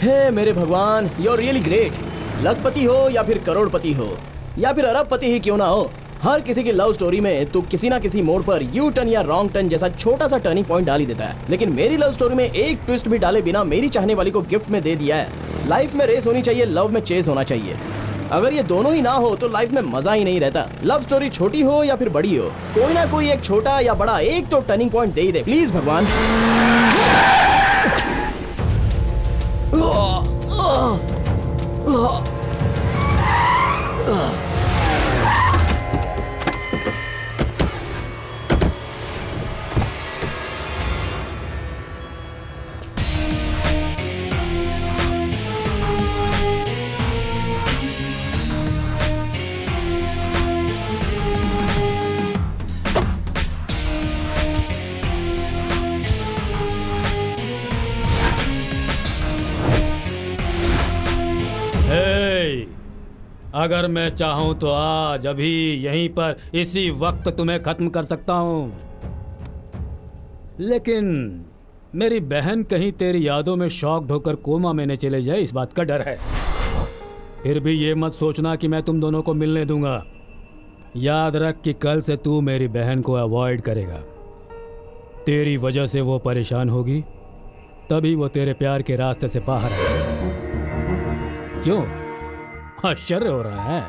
हे मेरे भगवान, you are really great. लखपति हो या फिर करोड़पति हो या फिर अरबपति ही क्यों ना हो, हर किसी की लव स्टोरी में तू किसी ना किसी मोड़ पर यू टर्न या रॉन्ग टर्न जैसा छोटा सा टर्निंग पॉइंट डाल ही देता है। लेकिन मेरी लव स्टोरी में एक ट्विस्ट भी डाले बिना मेरी चाहने वाली को गिफ्ट में दे दिया है। लाइफ में रेस होनी चाहिए, लव में चेस होना चाहिए। अगर ये दोनों ही ना हो तो लाइफ में मजा ही नहीं रहता। लव स्टोरी छोटी हो या फिर बड़ी हो, कोई ना कोई एक छोटा या बड़ा एक तो turning point they he they please भगवान। अगर मैं चाहूं तो आज अभी यहीं पर इसी वक्त तुम्हें खत्म कर सकता हूं, लेकिन मेरी बहन कहीं तेरी यादों में शॉक होकर कोमा में न चले जाए, इस बात का डर है। फिर भी ये मत सोचना कि मैं तुम दोनों को मिलने दूंगा। याद रख कि कल से तू मेरी बहन को अवॉइड करेगा। तेरी वजह से वो परेशान होगी, तभी वो तेरे प्यार के रास्ते से बाहर आएगी। क्यों आश्चर्य हो रहा है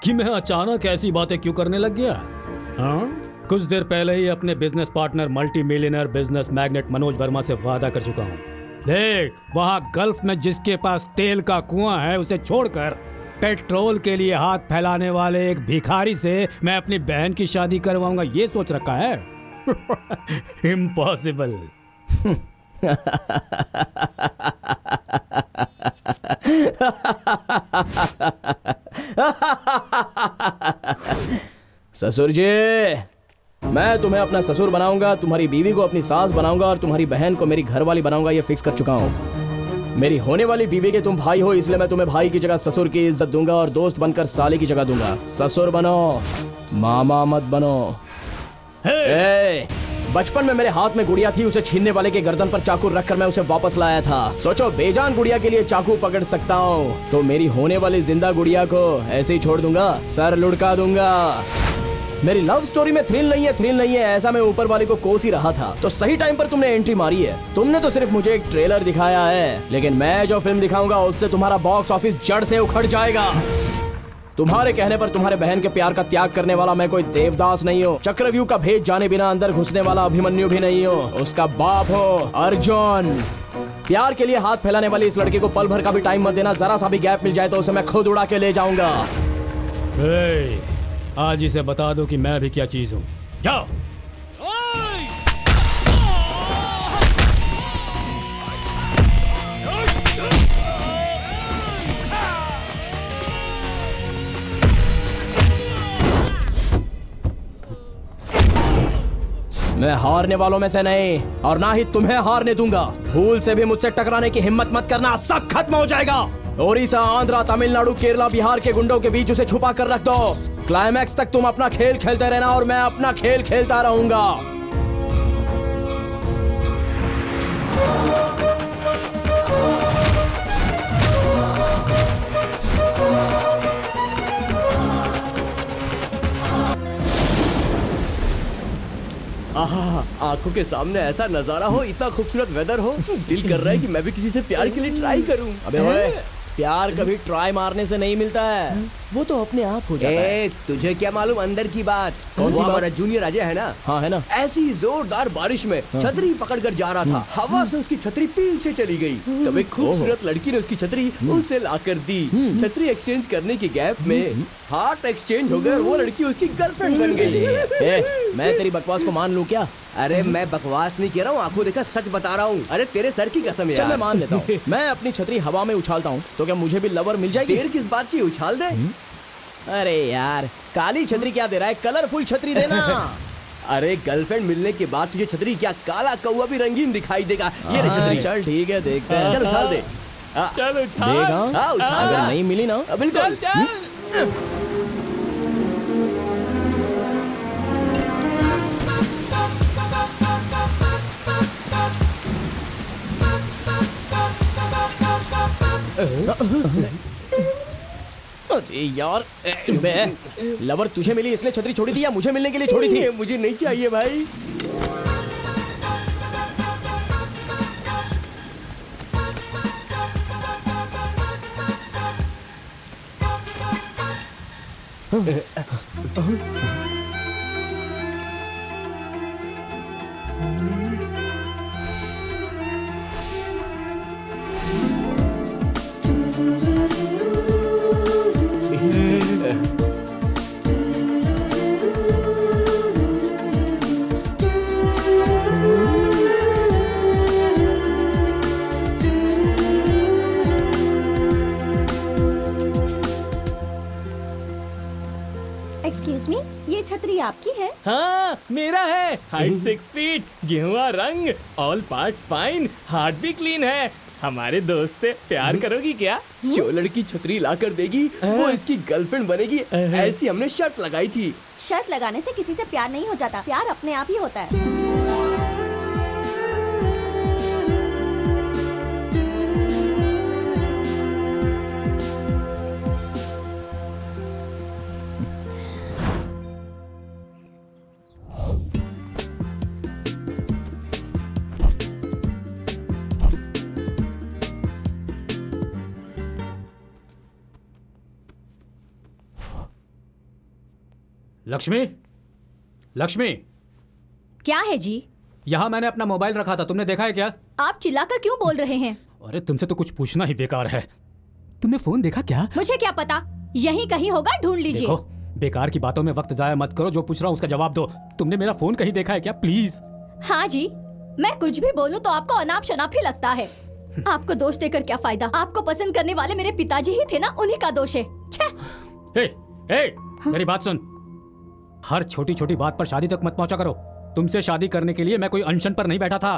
कि मैं अचानक ऐसी बातें क्यों करने लग गया? हाँ, कुछ देर पहले ही अपने business partner multi millionaire business magnet Manoj Verma से वादा कर चुका हूँ। देख, वहाँ गल्फ में जिसके पास तेल का कुआं है उसे छोड़कर पेट्रोल के लिए हाथ फैलाने वाले एक भिखारी से मैं अपनी बहन की शादी करवाऊंगा, ये सोच रखा है? इम्पॉसिबल। ससुर जी, मैं तुम्हें अपना ससुर बनाऊंगा, तुम्हारी बीवी को अपनी सास बनाऊंगा और तुम्हारी बहन को मेरी घरवाली बनाऊंगा, ये फिक्स कर चुका हूँ। मेरी होने वाली बीवी के तुम भाई हो, इसलिए मैं तुम्हें भाई की जगह ससुर की इज्जत दूंगा और दोस्त बनकर साले की जगह दूंगा। ससुर बनो, मामा मत बनो। बचपन में मेरे हाथ में गुड़िया थी, उसे छीनने वाले के गर्दन पर चाकू रखकर मैं उसे वापस लाया था। सोचो, बेजान गुड़िया के लिए चाकू पकड़ सकता हूँ तो मेरी होने वाली जिंदा गुड़िया को ऐसे ही छोड़ दूंगा, सर लुढ़का दूंगा। मेरी लव स्टोरी में थ्रिल नहीं है, ऐसा मैं ऊपर वाले को कोस ही रहा था। तो सही टाइम पर तुमने एंट्री मारी है। तुमने तो सिर्फ मुझे एक ट्रेलर दिखाया है, लेकिन मैं जो फिल्म दिखाऊंगा उससे तुम्हारा बॉक्स ऑफिस जड़ से उखड़ जाएगा। तुम्हारे कहने पर तुम्हारे बहन के प्यार का त्याग करने वाला मैं कोई देवदास नहीं हूँ, चक्रव्यूह का भेद जाने बिना अंदर घुसने वाला अभिमन्यु भी नहीं हूँ, उसका बाप हो अर्जुन। प्यार के लिए हाथ फैलाने वाली इस लड़के को पल भर का भी टाइम मत देना। जरा सा भी गैप मिल जाए तो उसे मैं खुद उड़ा के ले जाऊंगा। आज इसे बता दो कि मैं भी क्या चीज हूँ। जाओ। मैं हारने वालों में से नहीं और ना ही तुम्हें हारने दूंगा। भूल से भी मुझसे टकराने की हिम्मत मत करना, सब खत्म हो जाएगा। ओडिशा, आंध्रा, तमिलनाडु, केरला, बिहार के गुंडों के बीच उसे छुपा कर रख दो। क्लाइमैक्स तक तुम अपना खेल खेलते रहना और मैं अपना खेल खेलता रहूंगा। आंखों के सामने ऐसा नजारा हो, इतना खूबसूरत वेदर हो, दिल कर रहा है कि मैं भी किसी से प्यार के लिए ट्राई करूं। अबे ओए, प्यार कभी ट्राई मारने से नहीं मिलता है, वो तो अपने आप हो जाता है। तुझे क्या मालूम अंदर की बात? कौन सी बात? हमारा जूनियर अजय है ना? हाँ है ना। ऐसी जोरदार बारिश में छतरी पकड़कर जा रहा था, हवा से उसकी छतरी पीछे चली गई। तब एक खूबसूरत लड़की ने उसकी छतरी उसे लाकर दी। छतरी एक्सचेंज करने के गैप में हार्ट एक्सचेंज हो गए और वो लड़की उसकी गर्लफ्रेंड बन गई। मैं तेरी बकवास को मान लूं क्या? अरे मैं बकवास नहीं कह रहा हूँ, आंखों देखा सच बता रहा हूँ। अरे तेरे सर की कसम यार। चल मैं मान लेता हूँ। मैं अपनी छतरी हवा में उछालता हूँ तो क्या मुझे भी लवर मिल जाएगी? देर किस बात की, उछाल दे। अरे यार, काली छतरी क्या दे रहा है, कलरफुल छतरी देना। अरे गर्लफ्रेंड मिलने के बाद तुझे छतरी क्या, काला कौवा भी रंगीन दिखाई देगा। ये ले छतरी। चल ठीक है, देखते हैं। चल उछाल दे। चल उछाल। देख, अगर नहीं मिली ना, बिल्कुल। अरे यार, बे, लवर तुझे मिली इसने छतरी छोड़ी थी या मुझे मिलने के लिए छोड़ी थी? ये मुझे नहीं चाहिए भाई। एक्सक्यूज मी, ये छतरी आपकी है? हाँ मेरा है। हाइट 6 फीट, गेहुआ रंग, ऑल पार्ट्स फाइन, हार्ट भी क्लीन है। हमारे दोस्त से प्यार करोगी क्या? जो लड़की छतरी ला कर देगी वो इसकी गर्लफ्रेंड बनेगी, ऐसी हमने शर्त लगाई थी। शर्त लगाने से किसी से प्यार नहीं हो जाता, प्यार अपने आप ही होता है। लक्ष्मी, लक्ष्मी, क्या है जी? यहाँ मैंने अपना मोबाइल रखा था, तुमने देखा है क्या? आप चिल्लाकर क्यों बोल रहे हैं? अरे तुमसे तो कुछ पूछना ही बेकार है। तुमने फोन देखा क्या? मुझे क्या पता, यहीं कहीं होगा, ढूंढ लीजिए। देखो, बेकार की बातों में वक्त जाया मत करो, जो पूछ रहा हूँ उसका जवाब दो। तुमने मेरा फोन कहीं देखा है क्या? प्लीज। हाँ जी, मैं कुछ भी बोलूं तो आपको अनाप शनाप ही लगता है। आपको दोष देकर क्या फायदा? आपको पसंद करने वाले मेरे पिताजी ही थे ना, उन्हीं का दोष है। छे! ए, मेरी बात सुन। हर छोटी छोटी बात पर शादी तक मत पहुंचा करो। तुमसे शादी करने के लिए मैं कोई अनशन पर नहीं बैठा था।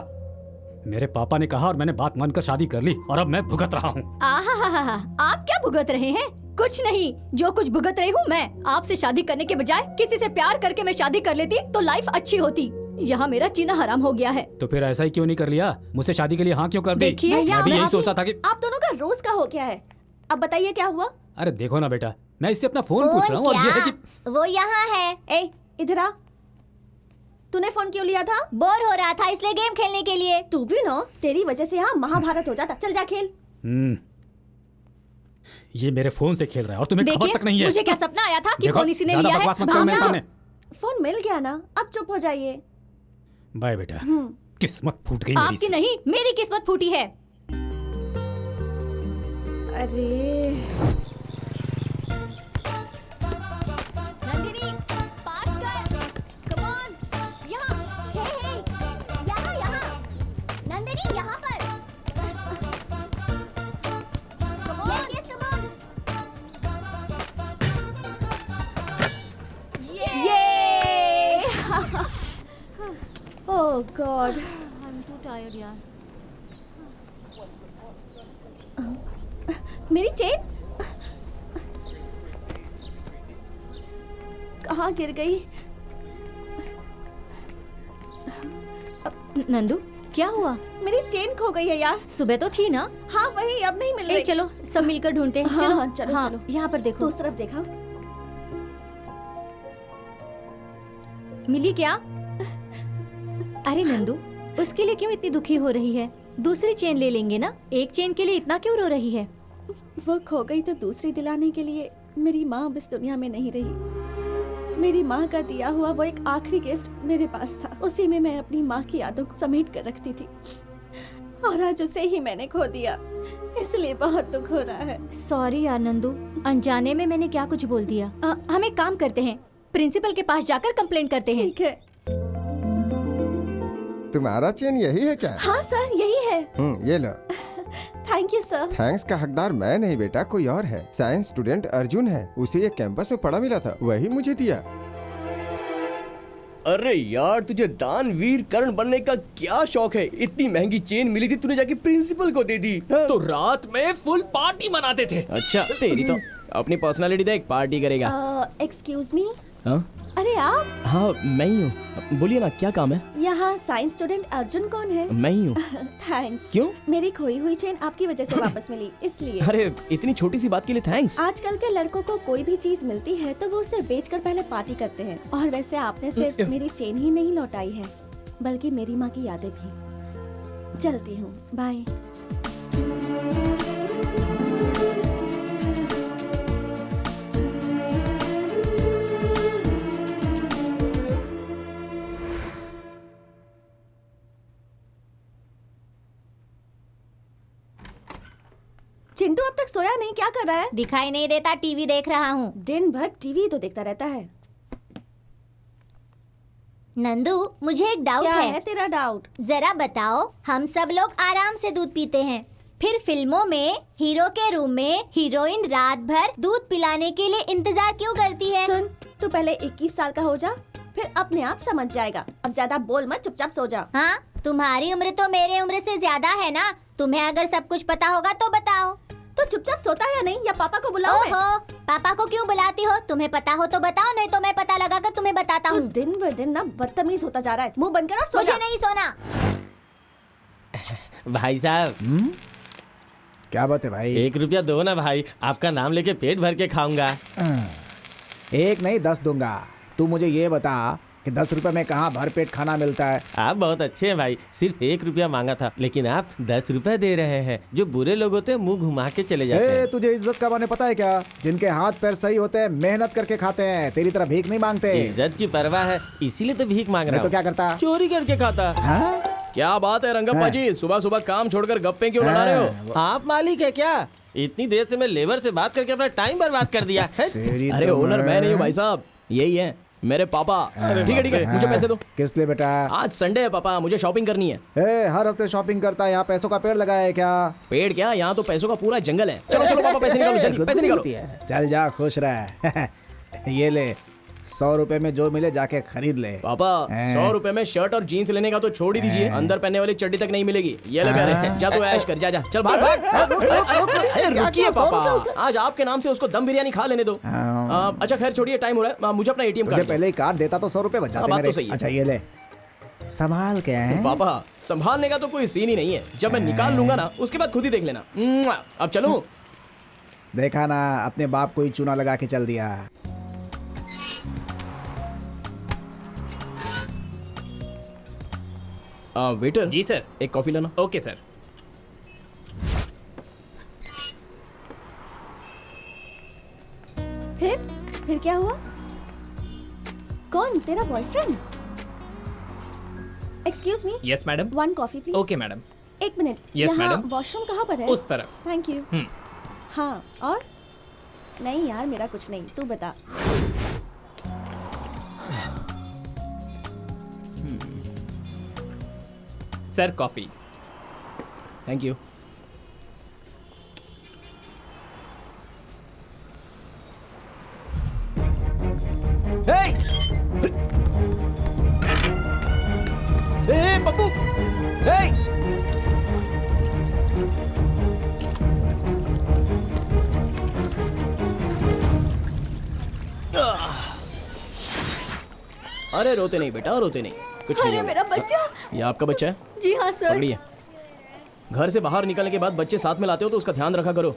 मेरे पापा ने कहा और मैंने बात मानकर शादी कर ली, और अब मैं भुगत रहा हूँ। आहा, आप क्या भुगत रहे हैं? कुछ नहीं, जो कुछ भुगत रही हूँ मैं। आपसे शादी करने के बजाय किसी से प्यार करके मैं शादी कर लेती तो लाइफ अच्छी होती। यहाँ मेरा जीना हराम हो गया है। तो फिर ऐसा ही क्यों नहीं कर लिया? मुझसे शादी के लिए हाँ क्यों कर दी? देखिए, मैं भी यही सोचता था कि आप दोनों का रोज का हो गया है। अब बताइए क्या हुआ? अरे देखो ना बेटा, मैं इससे अपना फोन पूछ रहा हूँ और ये है कि वो यहाँ है। ए, इधर आ। तूने फोन क्यों लिया था? बोर हो रहा था इसलिए गेम खेलने के लिए। तू भी ना, तेरी वजह से यहाँ महाभारत हो जाता। चल जा खेल। ये मेरे फोन से खेल रहा है और तुम्हें खबर तक नहीं है। मुझे क्या सपना आया था कि देखो, फोन इसी ने ज्यादा लिया है। बकवास मत करो मेरे सामने। फोन मिल गया ना, अब चुप हो जाइए। बाय बेटा। किस्मत फूट गई मेरी आपकी से। नहीं, मेरी किस्मत फूटी है। अरे नंदिनी, पास कर। कम ऑन, यहाँ। हे, यहाँ। नंदिनी, यहाँ पर। Come on. Yes, come on. ये। Oh god, I am too tired यार। मेरी चेन कहाँ गिर गई? नंदू, क्या हुआ? मेरी चेन खो गई है यार। सुबह तो थी ना? हाँ वही, अब नहीं मिल रही। चलो सब मिलकर ढूंढते हैं। हाँ, चलो हाँ, चलो। यहाँ पर देखो। उस तरफ देखा। मिली क्या? अरे नंदू, उसके लिए क्यों इतनी दुखी हो रही है? दूसरी चेन ले लेंगे ना। एक चेन के लिए इतना क्यों रो रही है? वो खो गई तो दूसरी दिलाने के लिए मेरी माँ अब इस दुनिया में नहीं रही। मेरी माँ का दिया हुआ वो एक आखिरी गिफ्ट मेरे पास था। उसी में मैं अपनी माँ की यादों को समेट कर रखती थी, और आज उसे ही मैंने खो दिया। इसलिए बहुत दुख हो रहा है। सॉरी यार नंदू, अनजाने में मैंने क्या कुछ बोल दिया। हम एक काम करते हैं, प्रिंसिपल के पास जाकर कंप्लेंट करते हैं। ठीक है। तुम्हारा चेन यही है क्या? हाँ सर, यही है। ये लो। Thank you sir. थैंक्स का हकदार मैं नहीं बेटा, कोई और है। साइंस स्टूडेंट अर्जुन है, उसे ये कैंपस में पड़ा मिला था, वही मुझे दिया। अरे यार, तुझे दानवीर कर्ण बनने का क्या शौक है? इतनी महंगी चेन मिली थी, तूने जाके प्रिंसिपल को दे दी। हाँ? तो रात में फुल पार्टी मनाते थे। अच्छा, तेरी तो अपनी पर्सनालिटी देख, पार्टी करेगा। एक्सक्यूज मी, हाँ? अरे आप? हाँ मैं ही हूँ, बोलिए ना क्या काम है? यहाँ साइंस स्टूडेंट अर्जुन कौन है? मैं ही हूँ। थैंक्स। क्यों? मेरी खोई हुई चेन आपकी वजह से वापस मिली, इसलिए। अरे इतनी छोटी सी बात के लिए थैंक्स। आजकल के लड़कों को कोई भी चीज मिलती है तो वो उसे बेचकर पहले पार्टी करते हैं। और वैसे आपने सिर्फ मेरी चेन ही नहीं लौटाई है, बल्कि मेरी माँ की यादें भी। चलती हूँ, बाय। चिंटू अब तक सोया नहीं, क्या कर रहा है? दिखाई नहीं देता, टीवी देख रहा हूँ। दिन भर टीवी तो देखता रहता है। नंदू, मुझे एक डाउट क्या है। है तेरा डाउट? जरा बताओ, हम सब लोग आराम से दूध पीते हैं, फिर फिल्मों में हीरो के रूम में हीरोइन रात भर दूध पिलाने के लिए इंतजार क्यों करती है? सुन, तू पहले 21 साल का हो जा, फिर अपने आप समझ जाएगा। अब ज्यादा बोल मत, चुपचाप सो जा। हाँ, तुम्हारी उम्र तो मेरे उम्र से ज्यादा है ना। तुम्हें अगर सब कुछ पता होगा तो बताओ। तो चुपचाप सोता है या नहीं, या पापा को बुलाओ मैं? ओहो, पापा को क्यों बुलाती हो? तुम्हें पता हो तो बताओ, नहीं तो मैं पता लगाकर तुम्हें बताता तू हूँ। दिन ब दिन ना बदतमीज होता जा रहा है। मुंह बंद कर और सो जा। मुझे नहीं सोना। भाई साहब, क्या बात है भाई? 1 रुपया दो ना भाई, आपका नाम लेके पेट भर के खाऊंगा। 1 नहीं 10 दूंगा। तू मुझे ये बता कि 10 रुपए में कहाँ भर पेट खाना मिलता है? आप बहुत अच्छे हैं भाई, सिर्फ 1 रुपया मांगा था, लेकिन आप 10 रुपए दे रहे हैं। जो बुरे लोग होते हैं मुंह घुमा के चले जाते हैं। तुझे इज्जत का माने पता है क्या? जिनके हाथ पैर सही होते हैं मेहनत करके खाते हैं, तेरी तरह भीख नहीं मांगते। इज्जत की परवाह है, इसीलिए तो भीख मांग रहा नहीं तो हूँ। क्या करता? चोरी करके खाता। हाँ? क्या बात है रंगप्पा जी, सुबह सुबह काम छोड़कर गप्पे क्यों लड़ा रहे हो? आप मालिक है क्या? इतनी देर से मैं लेबर से बात करके अपना टाइम बर्बाद कर दिया है। तेरी अरे तो ओनर मैं नहीं हूँ भाई साहब, यही है मेरे पापा। ठीक है, मुझे पैसे दो। किस लिए बेटा? आज संडे है पापा, मुझे शॉपिंग करनी है। हर हफ्ते शॉपिंग करता है, यहाँ पैसों का पेड़ लगाया है क्या? पेड़ क्या, यहाँ तो पैसों का पूरा जंगल है। चलो चलो पापा, पैसे निकालो जल्दी, पैसे निकालो। चल जा, खुश रह। ये ले, 100 रुपए में जो मिले जाके खरीद ले। पापा 100 रुपए में शर्ट और जीन्स लेने का तो छोड़ ही दीजिए, अंदर पहनने वाली चड्डी तक नहीं मिलेगी। ये ले प्यारे, जा तू ऐश कर, जा जा, चल भाग भाग। अरे रुकिए पापा, आज आपके नाम से उसको दम बिरयानी खा लेने दो। अच्छा खैर छोड़िए, टाइम हो रहा है, मुझे अपना ATM मुझे कार्ड पहले ही कार्ड देता तो 100 रुपए बच जाते बात तो मेरे। सही है। अच्छा ये ले, संभाल के है। पापा संभालने का तो कोई सीन ही नहीं है, जब मैं निकाल लूंगा ना उसके बाद खुद ही देख लेना। अब चलूं? देखा ना, अपने बाप को ही चूना लगा के चल दिया। वेटर जी सर। एक कॉफी लाना। Okay sir. फिर क्या हुआ? कौन, तेरा boyfriend? Excuse me. Yes madam. 1 coffee please. Okay madam. 1 minute. Yes, यहाँ madam. वॉशरूम कहाँ पर है? उस तरफ। Thank you. हाँ, और? नहीं यार, मेरा कुछ नहीं, तू बता। Sir coffee. Thank you. Pappu, अरे रोते नहीं बेटा, रोते नहीं, कुछ नहीं अरे होगा। मेरा बच्चा। ये आपका बच्चा है? जी हाँ सर। पकड़िए। घर से बाहर निकलने के बाद बच्चे साथ में लाते हो तो उसका ध्यान रखा करो।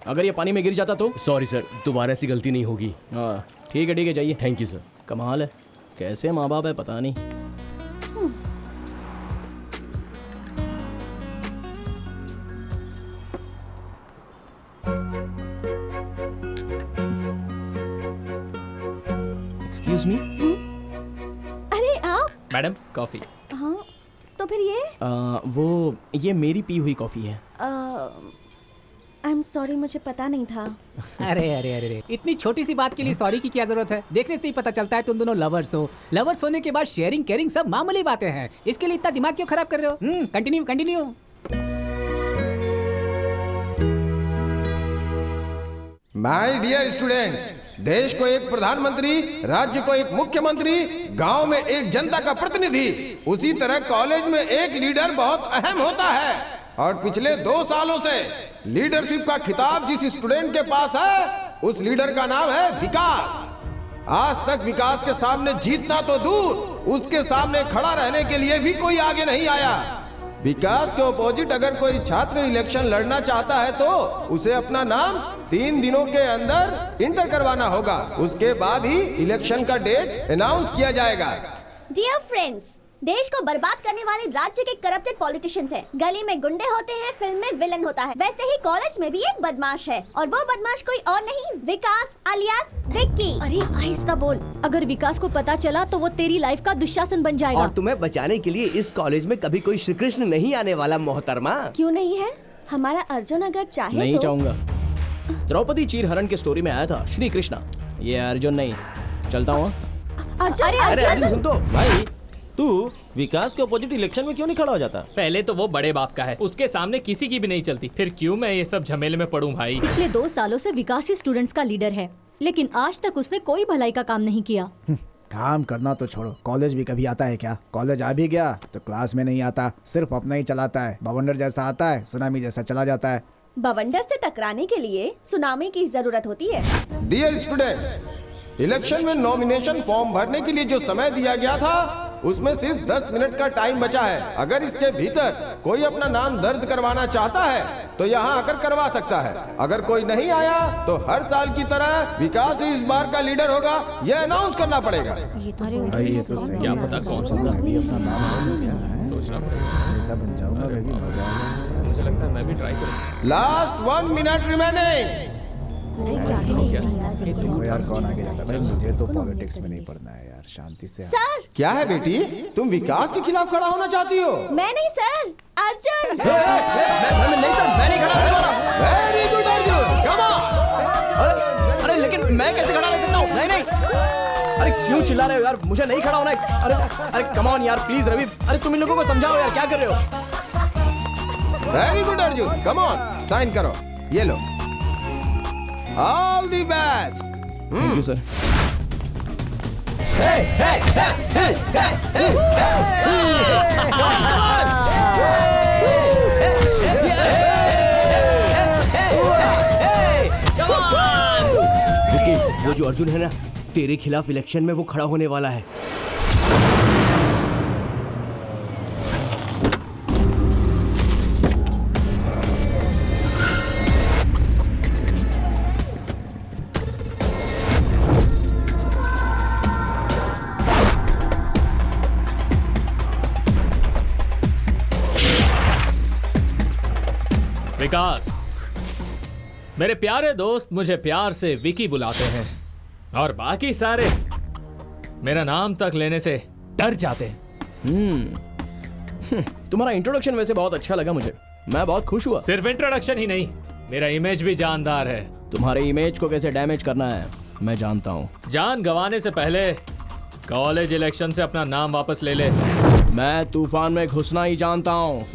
अगर ये पानी में गिर जाता तो? सॉरी सर, दोबारा ऐसी गलती नहीं होगी। हाँ ठीक है जाइए। Thank you sir. कमाल है, कैसे माँ बाप है पता नहीं। Excuse me. अरे आप? Madam coffee. हाँ, तो फिर ये? वो ये मेरी पी हुई कॉफी है। आई एम सॉरी, मुझे पता नहीं था। अरे अरे अरे अरे, इतनी छोटी सी बात के लिए सॉरी की क्या जरूरत है? देखने से ही पता चलता है तुम दोनों लवर्स हो। लवर्स होने के बाद शेयरिंग केयरिंग सब मामूली बातें हैं, इसके लिए इतना दिमाग क्यों खराब कर रहे हो? Continue continue. My dear students, देश को एक प्रधानमंत्री, राज्य को एक मुख्यमंत्री, गांव में एक जनता का प्रतिनिधि, उसी तरह कॉलेज में एक लीडर बहुत अहम होता है। और पिछले 2 सालों से लीडरशिप का खिताब जिस स्टूडेंट के पास है, उस लीडर का नाम है विकास। आज तक विकास के सामने जीतना तो दूर, उसके सामने खड़ा रहने के लिए भी कोई आगे नहीं आया। विकास के ऑपोजिट अगर कोई छात्र इलेक्शन लड़ना चाहता है तो उसे अपना नाम 3 दिनों के अंदर इंटर करवाना होगा। उसके बाद ही इलेक्शन का डेट अनाउंस किया जाएगा। डियर फ्रेंड्स, देश को बर्बाद करने वाले राज्य के करप्टेड पॉलिटिशियंस हैं। गली में गुंडे होते हैं, फिल्म में विलन होता है। वैसे ही कॉलेज में भी एक बदमाश है, और वो बदमाश कोई और नहीं, विकास alias विक्की। अरे आहिस्ता बोल, अगर विकास को पता चला तो वो तेरी लाइफ का दुशासन बन जाएगा। और तुम्हें बचाने के लिए इस कॉलेज में कभी कोई श्री कृष्ण नहीं आने वाला मोहतरमा। क्यों नहीं है? हमारा अर्जुन अगर चाहे नहीं तो... चाहूंगा। द्रौपदी चीरहरण के स्टोरी में आया था श्री कृष्णा, ये अर्जुन नहीं। चलता हूँ। अर्जुन, अरे अर्जुन सुन तो भाई, तू विकास के अपोजिट इलेक्शन में क्यों नहीं खड़ा हो जाता? पहले तो वो बड़े बाप का है, उसके सामने किसी की भी नहीं चलती, फिर क्यों मैं ये सब झमेले में पड़ूं भाई। पिछले 2 सालों से विकास ही स्टूडेंट्स का लीडर है, लेकिन आज तक उसने कोई भलाई का काम नहीं किया। काम करना तो छोड़ो, कॉलेज भी कभी आता है क्या? कॉलेज आ भी गया तो क्लास में नहीं आता, सिर्फ अपना ही चलाता है। बवंडर जैसा आता है, सुनामी जैसा चला जाता है। बवंडर से टकराने के लिए सुनामी की जरूरत होती है। डियर स्टूडेंट, इलेक्शन में नॉमिनेशन फॉर्म भरने के लिए जो समय दिया गया था उसमें सिर्फ 10 मिनट का टाइम बचा है। अगर इसके भीतर कोई अपना नाम दर्ज करवाना चाहता है तो यहाँ आकर करवा सकता है। अगर कोई नहीं आया तो हर साल की तरह विकास ही इस बार का लीडर होगा, यह अनाउंस करना पड़ेगा। ये तो ये तो सही क्या है। पता कौन सा मैं भी अपना नाम सोचना नेता बन जाऊंगा, मैं भी मजा आएगा। मुझे लगता है मैं भी ट्राई करूँ। Last 1 minute remaining. देखो यार कौन आगे जाता है। भाई मुझे तो पॉलिटिक्स में नहीं पढ़ना है यार, शांति से। सर, क्या है बेटी, तुम विकास के खिलाफ खड़ा होना चाहती हो? मैं नहीं सर, अर्जुन। नहीं सर, मैं नहीं खड़ा रहने वाला। Very good Arjun, come on. अरे लेकिन मैं कैसे खड़ा रह सकता हूँ? नहीं नहीं, अरे क्यों चिल्ला रहे हो यार? मुझे नहीं खड़ा होना है। अरे कम ऑन यार, प्लीज रवि, अरे तुम इन लोगों को समझाओ यार, क्या कर रहे हो? Very good Arjun, come on, sign करो, ये लो। All the best. Thank you sir. Vicky, वो जो अर्जुन है ना, तेरे खिलाफ इलेक्शन में वो खड़ा होने वाला है। विकास, मेरे प्यारे दोस्त मुझे प्यार से विकी बुलाते हैं, और बाकी सारे मेरा नाम तक लेने से डर जाते हैं। तुम्हारा इंट्रोडक्शन वैसे बहुत अच्छा लगा मुझे, मैं बहुत खुश हुआ। सिर्फ इंट्रोडक्शन ही नहीं, मेरा इमेज भी जानदार है। तुम्हारे इमेज को कैसे डैमेज करना है मैं जानता हूँ। जान गंवाने से पहले कॉलेज इलेक्शन से अपना नाम वापस ले ले। मैं तूफान में घुसना ही जानता हूँ।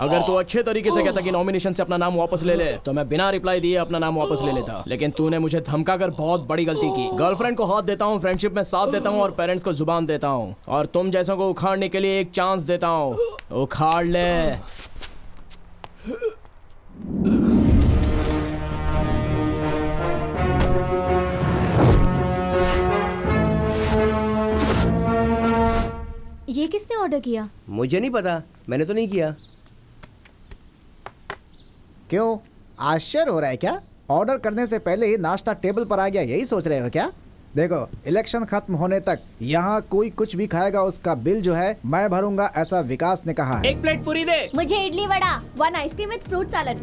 अगर तू अच्छे तरीके से कहता कि नॉमिनेशन से अपना नाम वापस ले ले तो मैं बिना रिप्लाई दिए अपना नाम वापस ले लेता, लेकिन तूने मुझे धमकाकर बहुत बड़ी गलती की। गर्लफ्रेंड को हाथ देता हूँ, फ्रेंडशिप में साथ देता हूँ और पेरेंट्स को जुबान देता हूँ, और तुम जैसों को उखाड़ने के लिए एक चांस देता हूँ। उखाड़ ले। ये किसने ऑर्डर किया? मुझे नहीं पता, मैंने तो नहीं किया। क्यों, आश्चर्य हो रहा है क्या? ऑर्डर करने से पहले ही नाश्ता टेबल पर आ गया, यही सोच रहे हो क्या? देखो, इलेक्शन खत्म होने तक यहाँ कोई कुछ भी खाएगा उसका बिल जो है मैं भरूंगा, ऐसा विकास ने कहा है। 1 प्लेट पूरी दे। मुझे idli vada, 1 ice cream with fruit salad.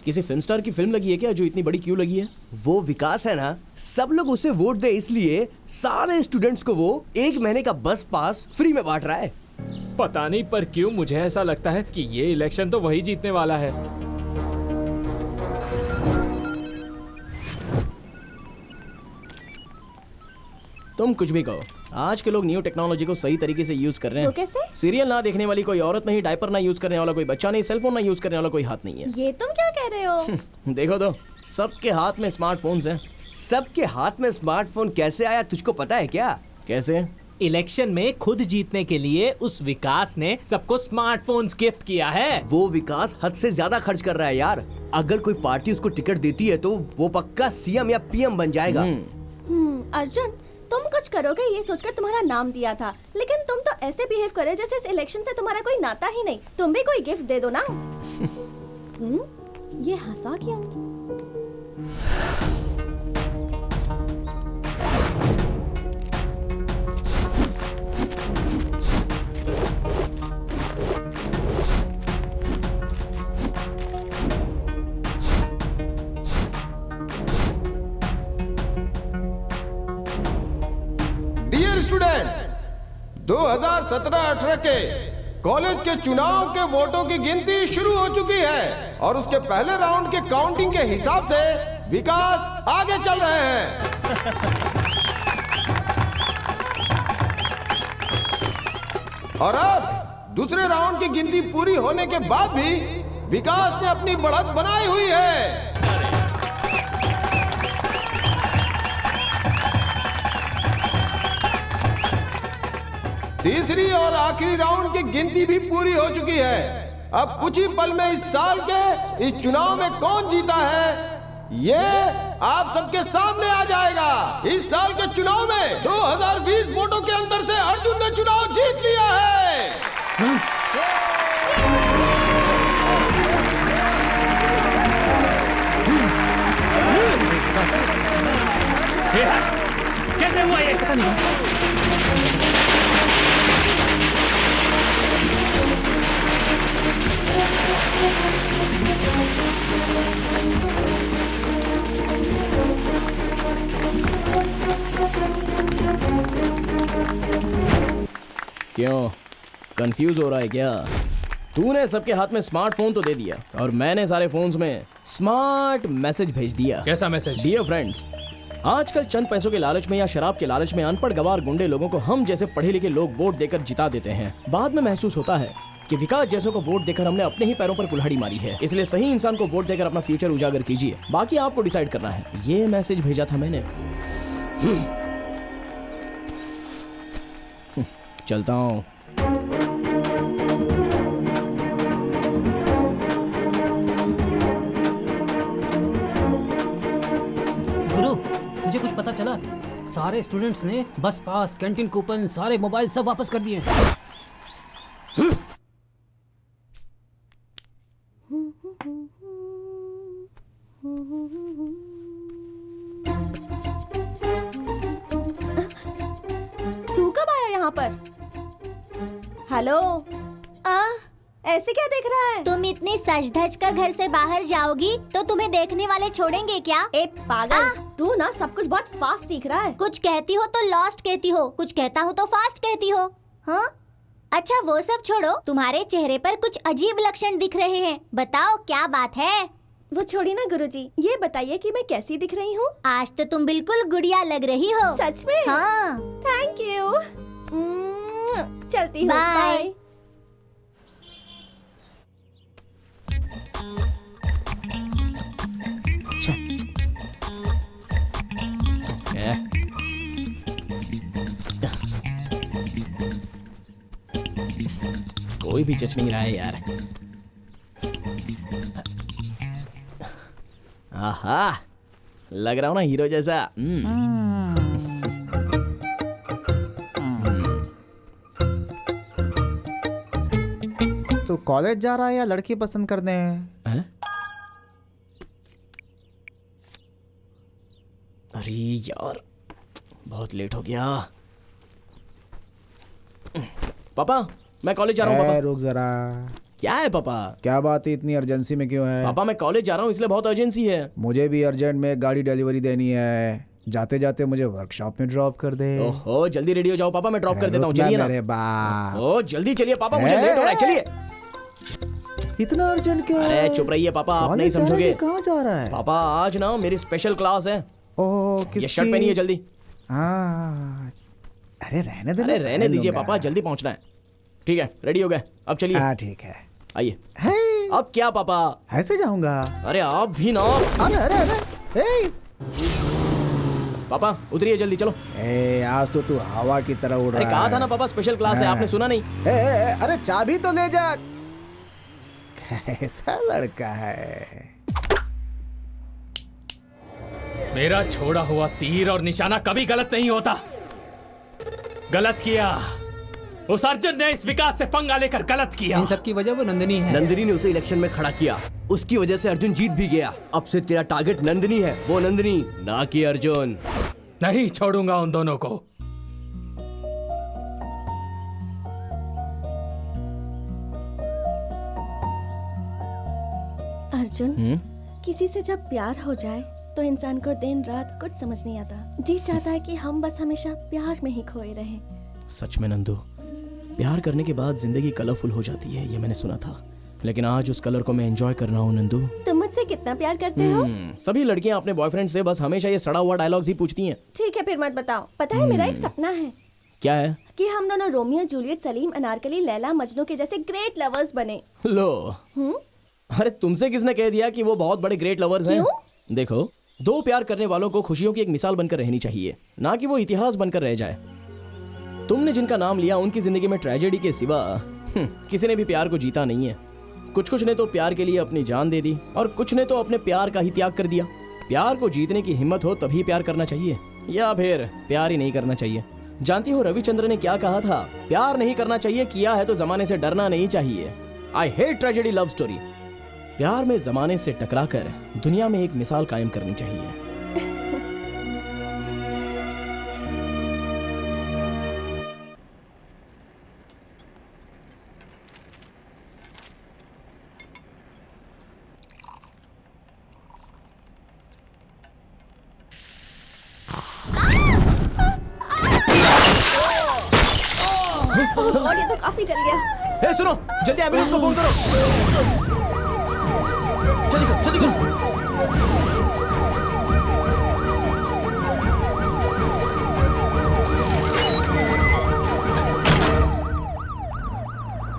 किसी फिल्म स्टार की फिल्म लगी है क्या जो इतनी बड़ी क्यों लगी है? वो विकास है ना, सब लोग उसे वोट दे इसलिए सारे स्टूडेंट्स को वो 1 महीने का बस पास फ्री में बांट रहा है। पता नहीं पर क्यों मुझे ऐसा लगता है कि ये इलेक्शन तो वही जीतने वाला है। तुम कुछ भी कहो, आज के लोग न्यू टेक्नोलॉजी को सही तरीके से यूज कर रहे हैं। तो कैसे? सीरियल ना देखने वाली कोई औरत नहीं, डायपर ना यूज करने वाला कोई बच्चा नहीं, सेलफोन ना यूज करने वाला कोई हाथ नहीं है। ये तुम क्या कह रहे हो? देखो तो, सबके हाथ में स्मार्टफोन्स हैं। सबके हाथ में स्मार्टफोन कैसे आया, तुझको पता है क्या? कैसे? इलेक्शन में खुद जीतने के लिए उस विकास ने सबको स्मार्टफोन्स गिफ्ट किया है। वो विकास हद से ज्यादा खर्च कर रहा है यार। अगर कोई पार्टी उसको टिकट देती है तो वो पक्का सीएम या पीएम बन जाएगा। अर्जुन, तुम कुछ करोगे ये सोचकर तुम्हारा नाम दिया था, लेकिन तुम तो ऐसे बिहेव करे जैसे इस इलेक्शन से तुम्हारा कोई नाता ही नहीं। तुम भी कोई गिफ्ट दे दो ना। ये हंसा क्यों? डियर स्टूडेंट, 2017-18 के कॉलेज के चुनाव के वोटों की गिनती शुरू हो चुकी है और उसके पहले राउंड के काउंटिंग के हिसाब से विकास आगे चल रहे हैं। और अब दूसरे राउंड की गिनती पूरी होने के बाद भी विकास ने अपनी बढ़त बनाई हुई है। तीसरी और आखिरी राउंड की गिनती भी पूरी हो चुकी है। अब कुछ ही पल में इस साल के इस चुनाव में कौन जीता है ये आप सबके सामने आ जाएगा। इस साल के चुनाव में 2020 वोटों के अंतर से अर्जुन ने चुनाव जीत लिया है। कैसे हुआ ये? पता नहीं। क्यों, कंफ्यूज हो रहा है क्या? तूने सबके हाथ में स्मार्टफोन तो दे दिया और मैंने सारे फोन्स में स्मार्ट मैसेज भेज दिया। कैसा मैसेज? डियर फ्रेंड्स, आजकल चंद पैसों के लालच में या शराब के लालच में अनपढ़ गवार गुंडे लोगों को हम जैसे पढ़े लिखे लोग वोट देकर जिता देते हैं। बाद में महसूस होता है कि विकास जैसों को वोट देकर हमने अपने ही पैरों पर कुल्हाड़ी मारी है। इसलिए सही इंसान को वोट देकर अपना फ्यूचर उजागर कीजिए, बाकी आपको डिसाइड करना है। ये मैसेज भेजा था मैंने। चलता हूँ। गुरु, मुझे कुछ पता चला। सारे स्टूडेंट्स ने बस पास, कैंटीन कूपन, सारे मोबाइल सब वापस कर दिए। तू कब आया यहाँ पर? हेलो, ऐसे क्या देख रहा है? तुम इतनी सज धज कर घर से बाहर जाओगी तो तुम्हें देखने वाले छोड़ेंगे क्या? ए पागल, तू ना सब कुछ बहुत फास्ट सीख रहा है। कुछ कहती हो तो लॉस्ट कहती हो, कुछ कहता हो तो फास्ट कहती हो। हाँ, अच्छा वो सब छोड़ो, तुम्हारे चेहरे पर कुछ अजीब लक्षण दिख रहे हैं। बताओ क्या बात है? वो छोड़ी ना गुरुजी, ये बताइए कि मैं कैसी दिख रही हूँ? आज तो तुम बिल्कुल गुड़िया लग रही हो। सच में? हाँ। Thank you. चलती हूँ। बाय। कोई भी जच नहीं रहा है यार। आहा, लग रहा हूँ ना हीरो जैसा। तो कॉलेज जा रहा है या लड़की पसंद करने? अरे यार, बहुत लेट हो गया। पापा, मैं कॉलेज जा रहा हूँ। पापा रुक जरा। क्या है पापा? क्या बात है, इतनी अर्जेंसी में क्यों है? पापा मैं कॉलेज जा रहा हूँ इसलिए बहुत अर्जेंसी है। मुझे भी अर्जेंट में गाड़ी डिलीवरी देनी है। जाते जाते मुझे वर्कशॉप में ड्रॉप कर दे। ओहो, जल्दी रेडी हो जाओ पापा, मैं ड्रॉप कर देता हूँ। चलिए ना। मेरे बाप। ओ जल्दी चलिए पापा, मुझे लेट हो रहा है। चलिए। इतना अर्जेंट क्या है? चुप रहिए पापा, आप नहीं समझोगे। कहाँ जा रहा है? पापा आज ना मेरी स्पेशल क्लास है। ओह, किसकी? ये शर्ट पहनिए जल्दी। हाँ, अरे रहने दे। अरे रहने दीजिए पापा, जल्दी पहुंचना है। ठीक है, रेडी हो गए, अब चलिए। हाँ ठीक है, आइए। अब क्या पापा? ऐसे जाऊंगा? अरे आप भी ना। अरे अरे अरे पापा उतरिए जल्दी, चलो। आज तो तू हवा की तरह उड़ रहा है। कहा था ना पापा स्पेशल क्लास है, आपने सुना नहीं? अरे चाबी तो ले जा। कैसा लड़का है? मेरा छोड़ा हुआ तीर और निशाना कभी गलत नहीं होता। गलत किया उस अर्जुन ने, इस विकास से पंगा लेकर गलत किया। इन सब की वजह वो नंदिनी है। नंदिनी ने उसे इलेक्शन में खड़ा किया, उसकी वजह से अर्जुन जीत भी गया। अब से तेरा टारगेट नंदिनी है, वो नंदिनी ना कि अर्जुन। नहीं छोड़ूंगा उन दोनों को। अर्जुन, किसी से जब प्यार हो जाए तो इंसान को दिन रात कुछ समझ नहीं आता। जी चाहता है कि हम बस हमेशा प्यार में ही खोए रहें। सच में नंदू, प्यार करने के बाद जिंदगी कलरफुल हो जाती है, ये मैंने सुना था। लेकिन आज उस कलर को मैं एंजॉय कर रहा हूँ नंदू। तुम मुझसे कितना प्यार करते हो? सभी लड़कियां अपने बॉयफ्रेंड से बस हमेशा ये सड़ा हुआ डायलॉग्स ही पूछती हैं। ठीक है फिर मत बताओ। पता है मेरा एक सपना है। क्या है? कि हम दोनों रोमियो जूलियट, सलीम अनारकली, लैला मजनू के जैसे ग्रेट लवर्स बने। लो, अरे तुमसे किसने कह दिया कि वो बहुत बड़े ग्रेट लवर्स हैं? देखो, दो प्यार करने वालों को खुशियों की एक मिसाल बनकर रहनी चाहिए, ना कि वो इतिहास बनकर रह जाए। तुमने जिनका नाम लिया उनकी जिंदगी में ट्रेजेडी के सिवा किसी ने भी प्यार को जीता नहीं है। कुछ ने तो प्यार के लिए अपनी जान दे दी और कुछ ने तो अपने प्यार का ही त्याग कर दिया। प्यार को जीतने की हिम्मत हो तभी प्यार करना चाहिए, या फिर प्यार ही नहीं करना चाहिए। जानती हो रविचंद्र ने क्या कहा था? प्यार नहीं करना चाहिए, किया है तो जमाने से डरना नहीं चाहिए। I hate tragedy love story. प्यार में जमाने से टकराकर दुनिया में एक मिसाल कायम करनी चाहिए। और ये तो काफी जल गया। ए, सुनो, जल्दी एम्बुलेंस को फोन करो। जल्दी करो, जल्दी करो।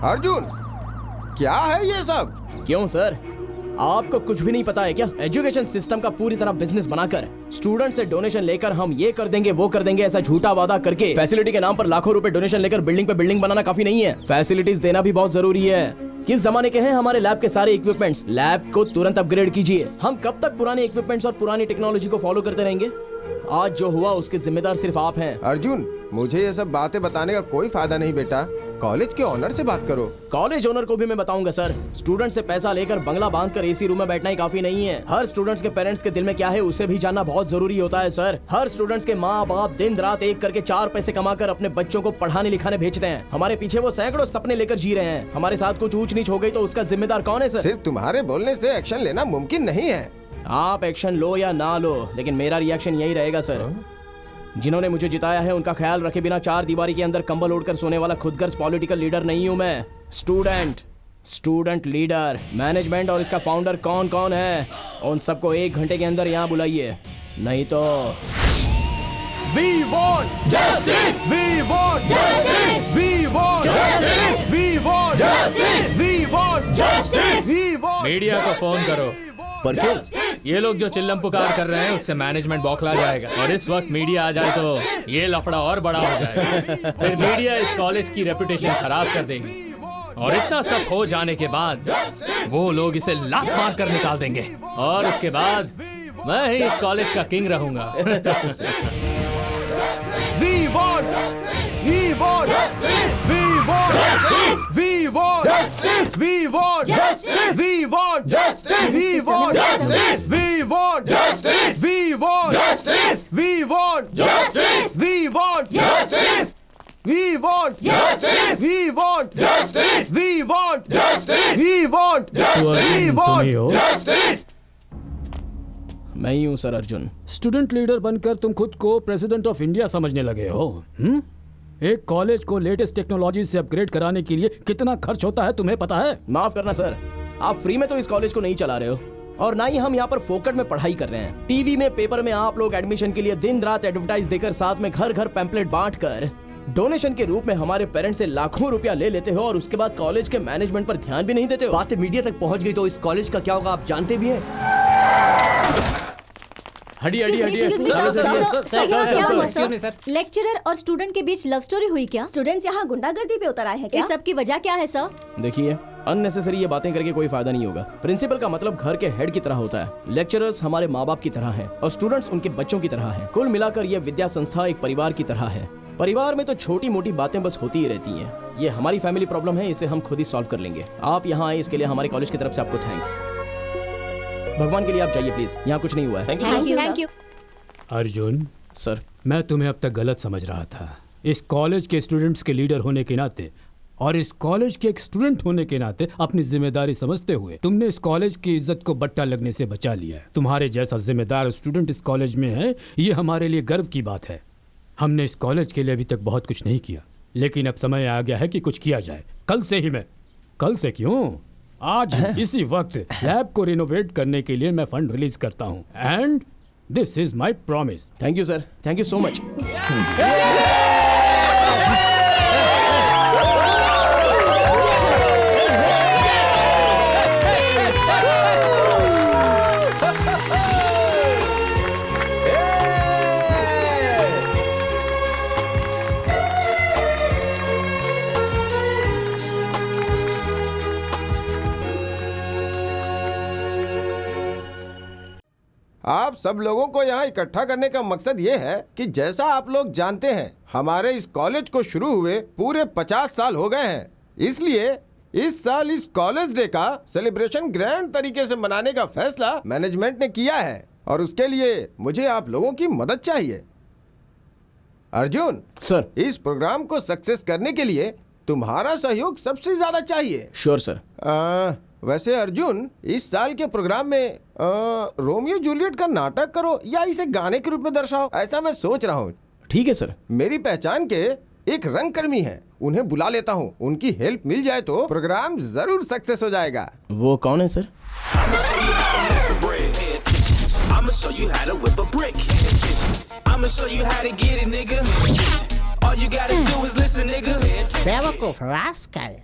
अर्जुन, क्या है ये सब? क्यों सर, आपको कुछ भी नहीं पता है क्या? एजुकेशन सिस्टम का पूरी तरह बिजनेस बनाकर स्टूडेंट से डोनेशन लेकर हम ये कर देंगे वो कर देंगे ऐसा झूठा वादा करके फैसिलिटी के नाम पर लाखों रुपए डोनेशन लेकर बिल्डिंग पे बिल्डिंग बनाना काफी नहीं है। फैसिलिटीज देना भी बहुत जरूरी है। किस जमाने के हैं हमारे लैब के सारे इक्विपमेंट्स? लैब को तुरंत अपग्रेड कीजिए। हम कब तक पुराने इक्विपमेंट्स और पुरानी टेक्नोलॉजी को फॉलो करते रहेंगे? आज जो हुआ उसके जिम्मेदार सिर्फ आप हैं। अर्जुन, मुझे ये सब बातें बताने का कोई फायदा नहीं बेटा। कॉलेज के ओनर से बात करो। कॉलेज ओनर को भी मैं बताऊंगा सर। स्टूडेंट से पैसा लेकर बंगला बांधकर एसी रूम में बैठना ही काफी नहीं है। हर स्टूडेंट्स के पेरेंट्स के दिल में क्या है उसे भी जानना बहुत जरूरी होता है सर। हर स्टूडेंट्स के माँ बाप दिन रात एक करके 4 पैसे कमाकर अपने बच्चों को पढ़ाने लिखाने भेजते हैं। हमारे पीछे वो सैकड़ों सपने लेकर जी रहे हैं। हमारे साथ कुछ ऊंच नीच हो गई तो उसका जिम्मेदार कौन है सर? सिर्फ तुम्हारे बोलने से एक्शन लेना मुमकिन नहीं है। आप एक्शन लो या ना लो, लेकिन मेरा रिएक्शन यही रहेगा सर। जिन्होंने मुझे जिताया है उनका ख्याल रखे बिना 4 दीवारी के अंदर कंबल ओढ़कर सोने वाला खुदगर्ज पॉलिटिकल लीडर नहीं हूं मैं, स्टूडेंट। स्टूडेंट लीडर, मैनेजमेंट और इसका फाउंडर कौन कौन है, उन सबको 1 घंटे के अंदर यहाँ बुलाइए, नहीं तो We want justice! We want justice! We want justice! We want justice! We want justice! We want media को फोन करो। पर क्यों? ये लोग जो चिल्लम पुकार कर रहे हैं उससे मैनेजमेंट बौखला जाएगा, और इस वक्त मीडिया आ जाए तो ये लफड़ा और बड़ा हो जाएगा। फिर मीडिया इस कॉलेज की रेपुटेशन खराब कर देगी, और इतना सब हो जाने के बाद वो लोग इसे लात मार कर निकाल देंगे, और उसके बाद मैं ही इस कॉलेज का किंग रहूंगा। We want justice! We want justice! We want justice! We want justice! We want justice! We want justice! We want justice! We want justice! We want justice! We want justice! We want justice! We want justice! We want justice! We want justice! We want justice! मैं ही हूँ sir Arjun. Student leader बनकर तुम खुद को president of India समझने लगे हो। एक कॉलेज को लेटेस्ट टेक्नोलॉजी से अपग्रेड कराने के लिए कितना खर्च होता है तुम्हें पता है? माफ करना सर, आप फ्री में तो इस कॉलेज को नहीं चला रहे हो, और ना ही हम यहाँ पर फोकट में पढ़ाई कर रहे हैं। टीवी में, पेपर में आप लोग एडमिशन के लिए दिन रात एडवर्टाइज देकर, साथ में घर घर पैम्पलेट बांट कर, डोनेशन के रूप में हमारे पेरेंट्स से लाखों रुपया ले लेते हो, और उसके बाद कॉलेज के मैनेजमेंट पर ध्यान भी नहीं देते हो। बातें मीडिया तक पहुंच गई तो इस कॉलेज का क्या होगा आप जानते भी हैं? लेक्चरर और स्टूडेंट के बीच लव स्टोरी हुई क्या? स्टूडेंट्स यहाँ गुंडागर्दी पे उतर आए हैं क्या? इस सब की वजह क्या है सर? देखिए, अननेसेसरी ये बातें करके कोई फायदा नहीं होगा। प्रिंसिपल का मतलब घर के हेड की तरह होता है, लेक्चरर्स हमारे माँ बाप की तरह हैं, और स्टूडेंट्स उनके बच्चों की तरह हैं। कुल मिलाकर ये विद्या संस्था एक परिवार की तरह है। परिवार में तो छोटी मोटी बातें बस होती ही रहती हैं। ये हमारी फैमिली प्रॉब्लम है, इसे हम खुद ही सॉल्व कर लेंगे। आप यहाँ आए इसके लिए हमारे कॉलेज की तरफ से आपको थैंक्स। भगवान के लिए आप जाइए प्लीज, यहाँ कुछ नहीं हुआ है। Thank you. अर्जुन सर, मैं तुम्हें अब तक गलत समझ रहा था। इस कॉलेज के स्टूडेंट्स के लीडर होने के नाते और इस कॉलेज के एक स्टूडेंट होने के नाते अपनी जिम्मेदारी समझते हुए तुमने इस कॉलेज की इज्जत को बट्टा लगने से बचा लिया है। तुम्हारे जैसा जिम्मेदार स्टूडेंट इस कॉलेज में है, ये हमारे लिए गर्व की बात है। हमने इस कॉलेज के लिए अभी तक बहुत कुछ नहीं किया, लेकिन अब समय आ गया है कि कुछ किया जाए। कल से ही मैं, कल से क्यों, आज इसी वक्त लैब को रिनोवेट करने के लिए मैं फंड रिलीज करता हूँ, and this is my promise. Thank you sir, thank you so much. आप सब लोगों को यहाँ इकट्ठा करने का मकसद ये है कि जैसा आप लोग जानते हैं, हमारे इस कॉलेज को शुरू हुए पूरे 50 साल हो गए हैं। इसलिए इस साल इस कॉलेज डे का सेलिब्रेशन ग्रैंड तरीके से मनाने का फैसला मैनेजमेंट ने किया है, और उसके लिए मुझे आप लोगों की मदद चाहिए। अर्जुन सर, इस प्रोग्राम को सक्सेस करने के लिए तुम्हारा सहयोग सबसे ज्यादा चाहिए। Sure sir. वैसे अर्जुन, इस साल के प्रोग्राम में रोमियो जूलियट का नाटक करो या इसे गाने के रूप में दर्शाओ, ऐसा मैं सोच रहा हूँ। ठीक है सर। मेरी पहचान के एक रंगकर्मी है, उन्हें बुला लेता हूँ। उनकी हेल्प मिल जाए तो प्रोग्राम जरूर सक्सेस हो जाएगा। वो कौन है सर? बेवकूफ रास्कल,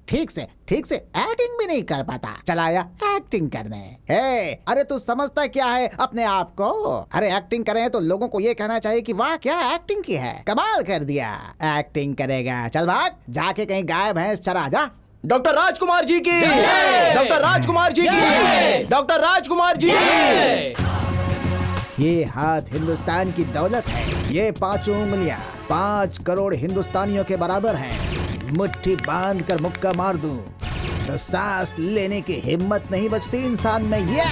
ठीक से एक्टिंग भी नहीं कर पाता, चला आया एक्टिंग करने। हे, अरे तू समझता क्या है अपने आप को? अरे एक्टिंग करें तो लोगों को ये कहना चाहिए कि वाह क्या एक्टिंग की है, कमाल कर दिया। एक्टिंग करेगा, चल भाग, जाके कहीं गाय भैंस चरा जा। डॉक्टर राजकुमार जी की, डॉक्टर राजकुमार जी की, डॉक्टर राजकुमार जी की। ये हाथ हिंदुस्तान की दौलत है, ये 5 उंगलियां 5 करोड़ हिंदुस्तानियों के बराबर हैं। मुट्ठी बांध कर मुक्का मार दूं तो सांस लेने की हिम्मत नहीं बचती इंसान में। ये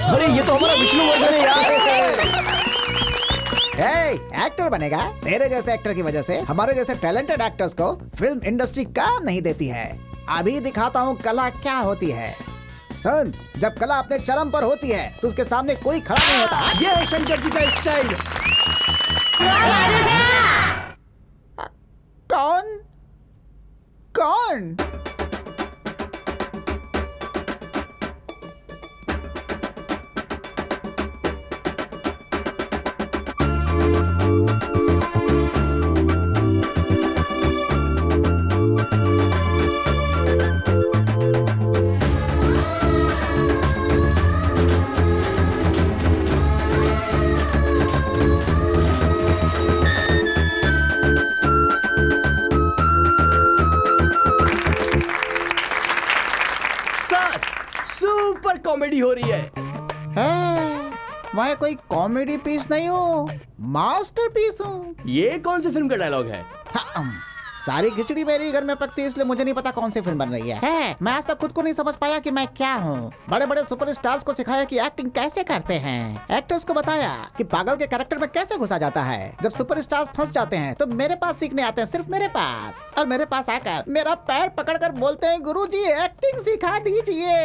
अरे ये तो हमारा विष्णुवर्धन है यार। एक्टर बनेगा? तेरे जैसे एक्टर की वजह से हमारे जैसे टैलेंटेड एक्टर्स को फिल्म इंडस्ट्री काम नहीं देती है। अभी दिखाता हूँ कला क्या होती है। सुन, जब कला अपने चरम पर होती है तो उसके सामने कोई खड़ा नहीं होता। ये है शंकर जी का स्टाइल। कौन? सुपर कॉमेडी हो रही है। मैं कोई कॉमेडी पीस नहीं हूँ, मास्टरपीस हूँ। ये कौन सी फिल्म का डायलॉग है? सारी खिचड़ी मेरी घर में पकती है, इसलिए मुझे नहीं पता कौन सी फिल्म बन रही है। मैं आज तक खुद को नहीं समझ पाया कि मैं क्या हूँ। बड़े बड़े सुपरस्टार्स को सिखाया कि एक्टिंग कैसे करते हैं, एक्टर्स को बताया कि पागल के कैरेक्टर में कैसे घुसा जाता है। जब सुपरस्टार्स फंस जाते हैं तो मेरे पास सीखने आते हैं, सिर्फ मेरे पास। और मेरे पास आकर मेरा पैर पकड़कर बोलते हैं, गुरुजी एक्टिंग सिखा दीजिए।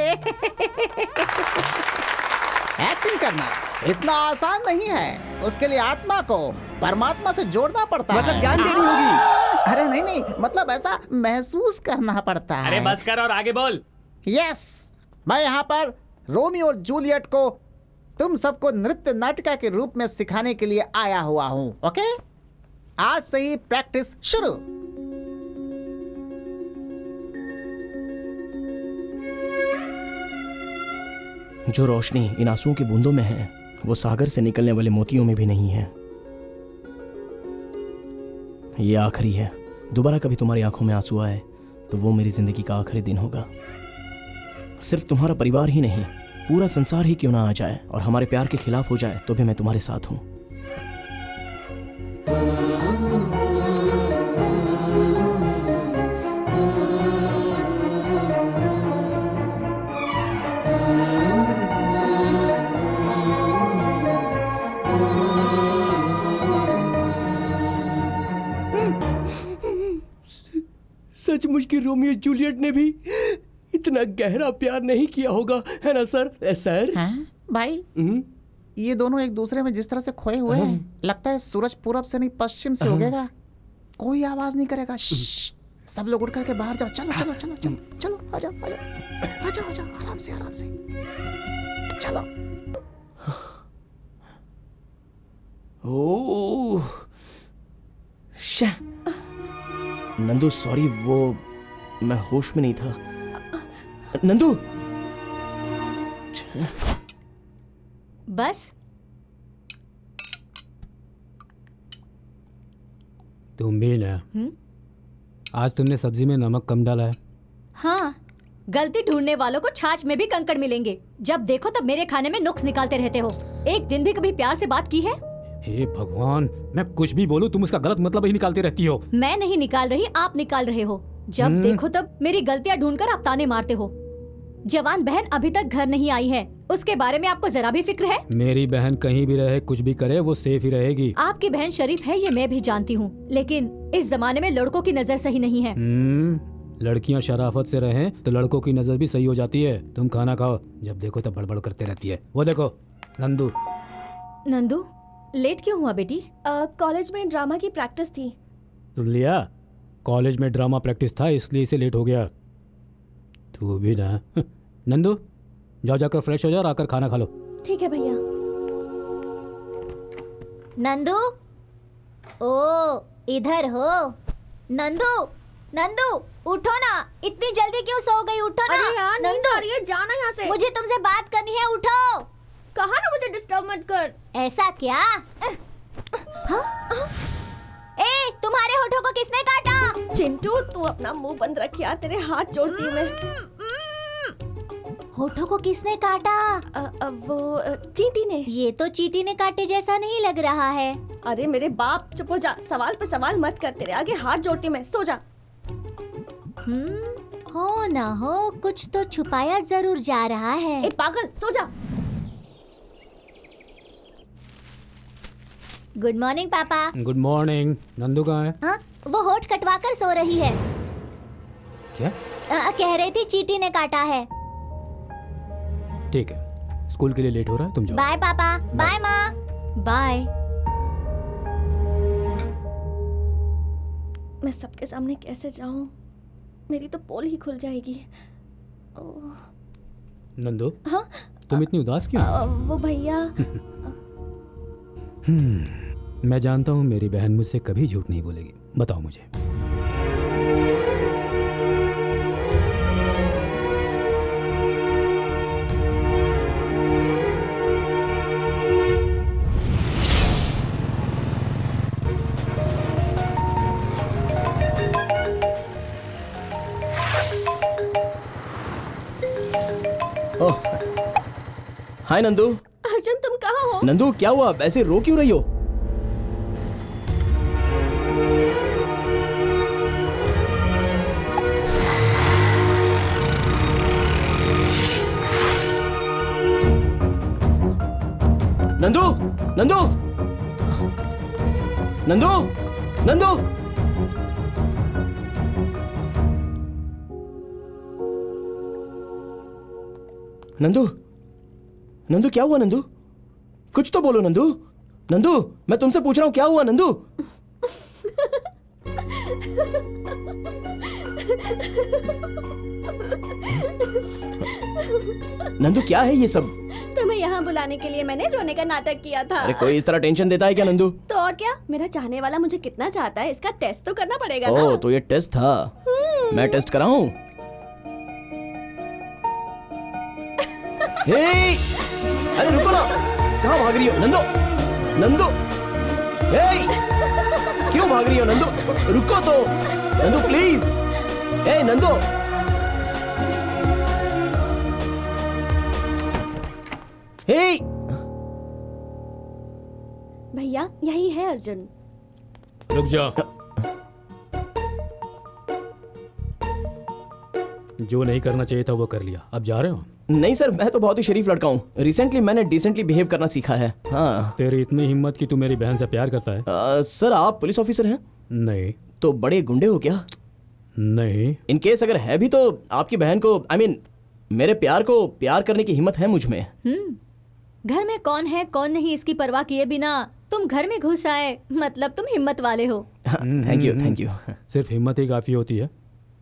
एक्टिंग करना इतना आसान नहीं है, उसके लिए आत्मा को परमात्मा से जोड़ना पड़ता है। मतलब जान देनी होगी। अरे नहीं, मतलब ऐसा महसूस करना पड़ता है। अरे बस कर और आगे बोल। यस, मैं यहाँ पर रोमियो और जूलियट को तुम सबको नृत्य नाटिका के रूप में सिखाने के लिए आया हुआ हूँ। ओके, आज से ही प्रैक्टिस शुरू। जो रोशनी इन आंसुओं की बूंदों में है, वो सागर से निकलने वाले मोतियों में भी नहीं है। ये आखिरी है। दोबारा कभी तुम्हारी आंखों में आंसू आए तो वो मेरी जिंदगी का आखिरी दिन होगा। सिर्फ तुम्हारा परिवार ही नहीं, पूरा संसार ही क्यों ना आ जाए और हमारे प्यार के खिलाफ हो जाए, तो भी मैं तुम्हारे साथ हूं। सचमुच की रोमियो जूलियट ने भी इतना गहरा प्यार नहीं किया होगा, है ना सर? सर भाई, ये दोनों एक दूसरे में जिस तरह से खोए हुए हैं, लगता है सूरज पूरब से नहीं पश्चिम से उगेगा। कोई आवाज नहीं करेगा। सब लोग उठ करके बाहर जाओ। चलो चलो चलो चलो चलो, आ जाओ आ जाओ आ जाओ आ जाओ, आराम से आराम से चलो। ओह नंदू, सॉरी, वो मैं होश में नहीं था। नंदू, बस तुम भी ना। आज तुमने सब्जी में नमक कम डाला है। हाँ, गलती ढूंढने वालों को छाछ में भी कंकड़ मिलेंगे। जब देखो तब मेरे खाने में नुक्स निकालते रहते हो। एक दिन भी कभी प्यार से बात की है? हे भगवान, मैं कुछ भी बोलूं तुम उसका गलत मतलब ही निकालती रहती हो। मैं नहीं निकाल रही, आप निकाल रहे हो। जब देखो तब मेरी गलतियां ढूंढकर आप ताने मारते हो। जवान बहन अभी तक घर नहीं आई है, उसके बारे में आपको जरा भी फिक्र है? मेरी बहन कहीं भी रहे, कुछ भी करे, वो सेफ ही रहेगी। आपकी बहन शरीफ है, ये मैं भी जानती हूँ, लेकिन इस जमाने में लड़कों की नजर सही नहीं है। लड़कियाँ शराफत से रहें तो लड़कों की नजर भी सही हो जाती है। तुम खाना खाओ, जब देखो तब बड़बड़ करते रहती है। वो देखो नंदू। नंदू, लेट क्यों हुआ बेटी? कॉलेज में ड्रामा की प्रैक्टिस थी। सुन लिया, कॉलेज में ड्रामा प्रैक्टिस था इसलिए इसे लेट हो गया। तू भी ना। नंदू, जाओ जाकर फ्रेश हो जाओ और आकर खाना खा लो। ठीक है भैया। नंदू, ओ इधर हो। नंदू, नंदू उठो ना, इतनी जल्दी क्यों सो गई? उठो ना। अरे यार, नींद आ रही है, जाना यहाँ से। मुझे तुमसे बात करनी है, उठो। कहा ना मुझे डिस्टर्ब मत कर। ऐसा क्या? ए, तुम्हारे होठों को किसने काटा? चिंटू, तू अपना मुंह बंद रख यार, तेरे हाथ जोड़ती हूँ मैं। होठों को किसने काटा? वो चींटी ने। ये तो चींटी ने काटे जैसा नहीं लग रहा है। अरे मेरे बाप, चुप हो जा, सवाल पे सवाल मत कर, तेरे आगे हाथ जोड़ती मैं, सो जा। हो ना हो, कुछ तो छुपाया जरूर जा रहा है। ए पागल, सो जा। गुड मॉर्निंग पापा। Good morning. नंदू कहाँ है? हाँ, वो होठ कटवाकर सो रही है। क्या? कह रही थी चींटी ने काटा है। ठीक है, स्कूल के लिए लेट हो रहा है, तुम जाओ। बाय पापा। बाय माँ। बाय। मैं सबके सामने कैसे जाऊं? मेरी तो पोल ही खुल जाएगी। नंदू, हाँ? तुम इतनी उदास क्यों? वो भैया। मैं जानता हूँ मेरी बहन मुझसे कभी झूठ नहीं बोलेगी। बताओ मुझे। हाय नंदू। अर्जुन, तुम कहाँ हो? नंदू क्या हुआ, ऐसे रो क्यों रही हो? नंदू, नंदू, नंदू, नंदू। नंदू, नंदू क्या हुआ नंदू? कुछ तो बोलो नंदू। नंदू, मैं तुमसे पूछ रहा हूं क्या हुआ नंदू? नंदू क्या है ये सब? तुम्हें यहाँ बुलाने के लिए मैंने रोने का नाटक किया था। अरे कोई इस तरह टेंशन देता है क्या नंदू? तो और क्या, मेरा चाहने वाला मुझे कितना चाहता है इसका टेस्ट तो करना पड़ेगा ना। ओह, तो ये टेस्ट था। मैं टेस्ट कराऊं? हे! अरे रुको ना, कहाँ भाग रही हो नंदू? नंदू, हे! क्यों भाग रही हो नंदू? रुको तो नंदू प्लीज। हे नंदू, हे! भैया यही है अर्जुन। रुक जा। जो नहीं करना चाहिए था वो कर लिया, अब जा रहे हो? नहीं सर, मैं तो बहुत ही शरीफ लड़का हूँ। रिसेंटली मैंने डिसेंटली बिहेव करना सीखा है। हाँ। तेरी इतनी हिम्मत कि तू मेरी बहन से प्यार करता है? सर आप पुलिस ऑफिसर हैं? नहीं। तो बड़े गुंडे हो क्या? नहीं। इन केस अगर है भी तो आपकी बहन को मेरे प्यार को प्यार करने की हिम्मत है मुझ में। घर में कौन है कौन नहीं इसकी परवाह किए बिना तुम घर में घुस आए, मतलब तुम हिम्मत वाले हो। Thank you, thank you. सिर्फ हिम्मत ही काफी होती है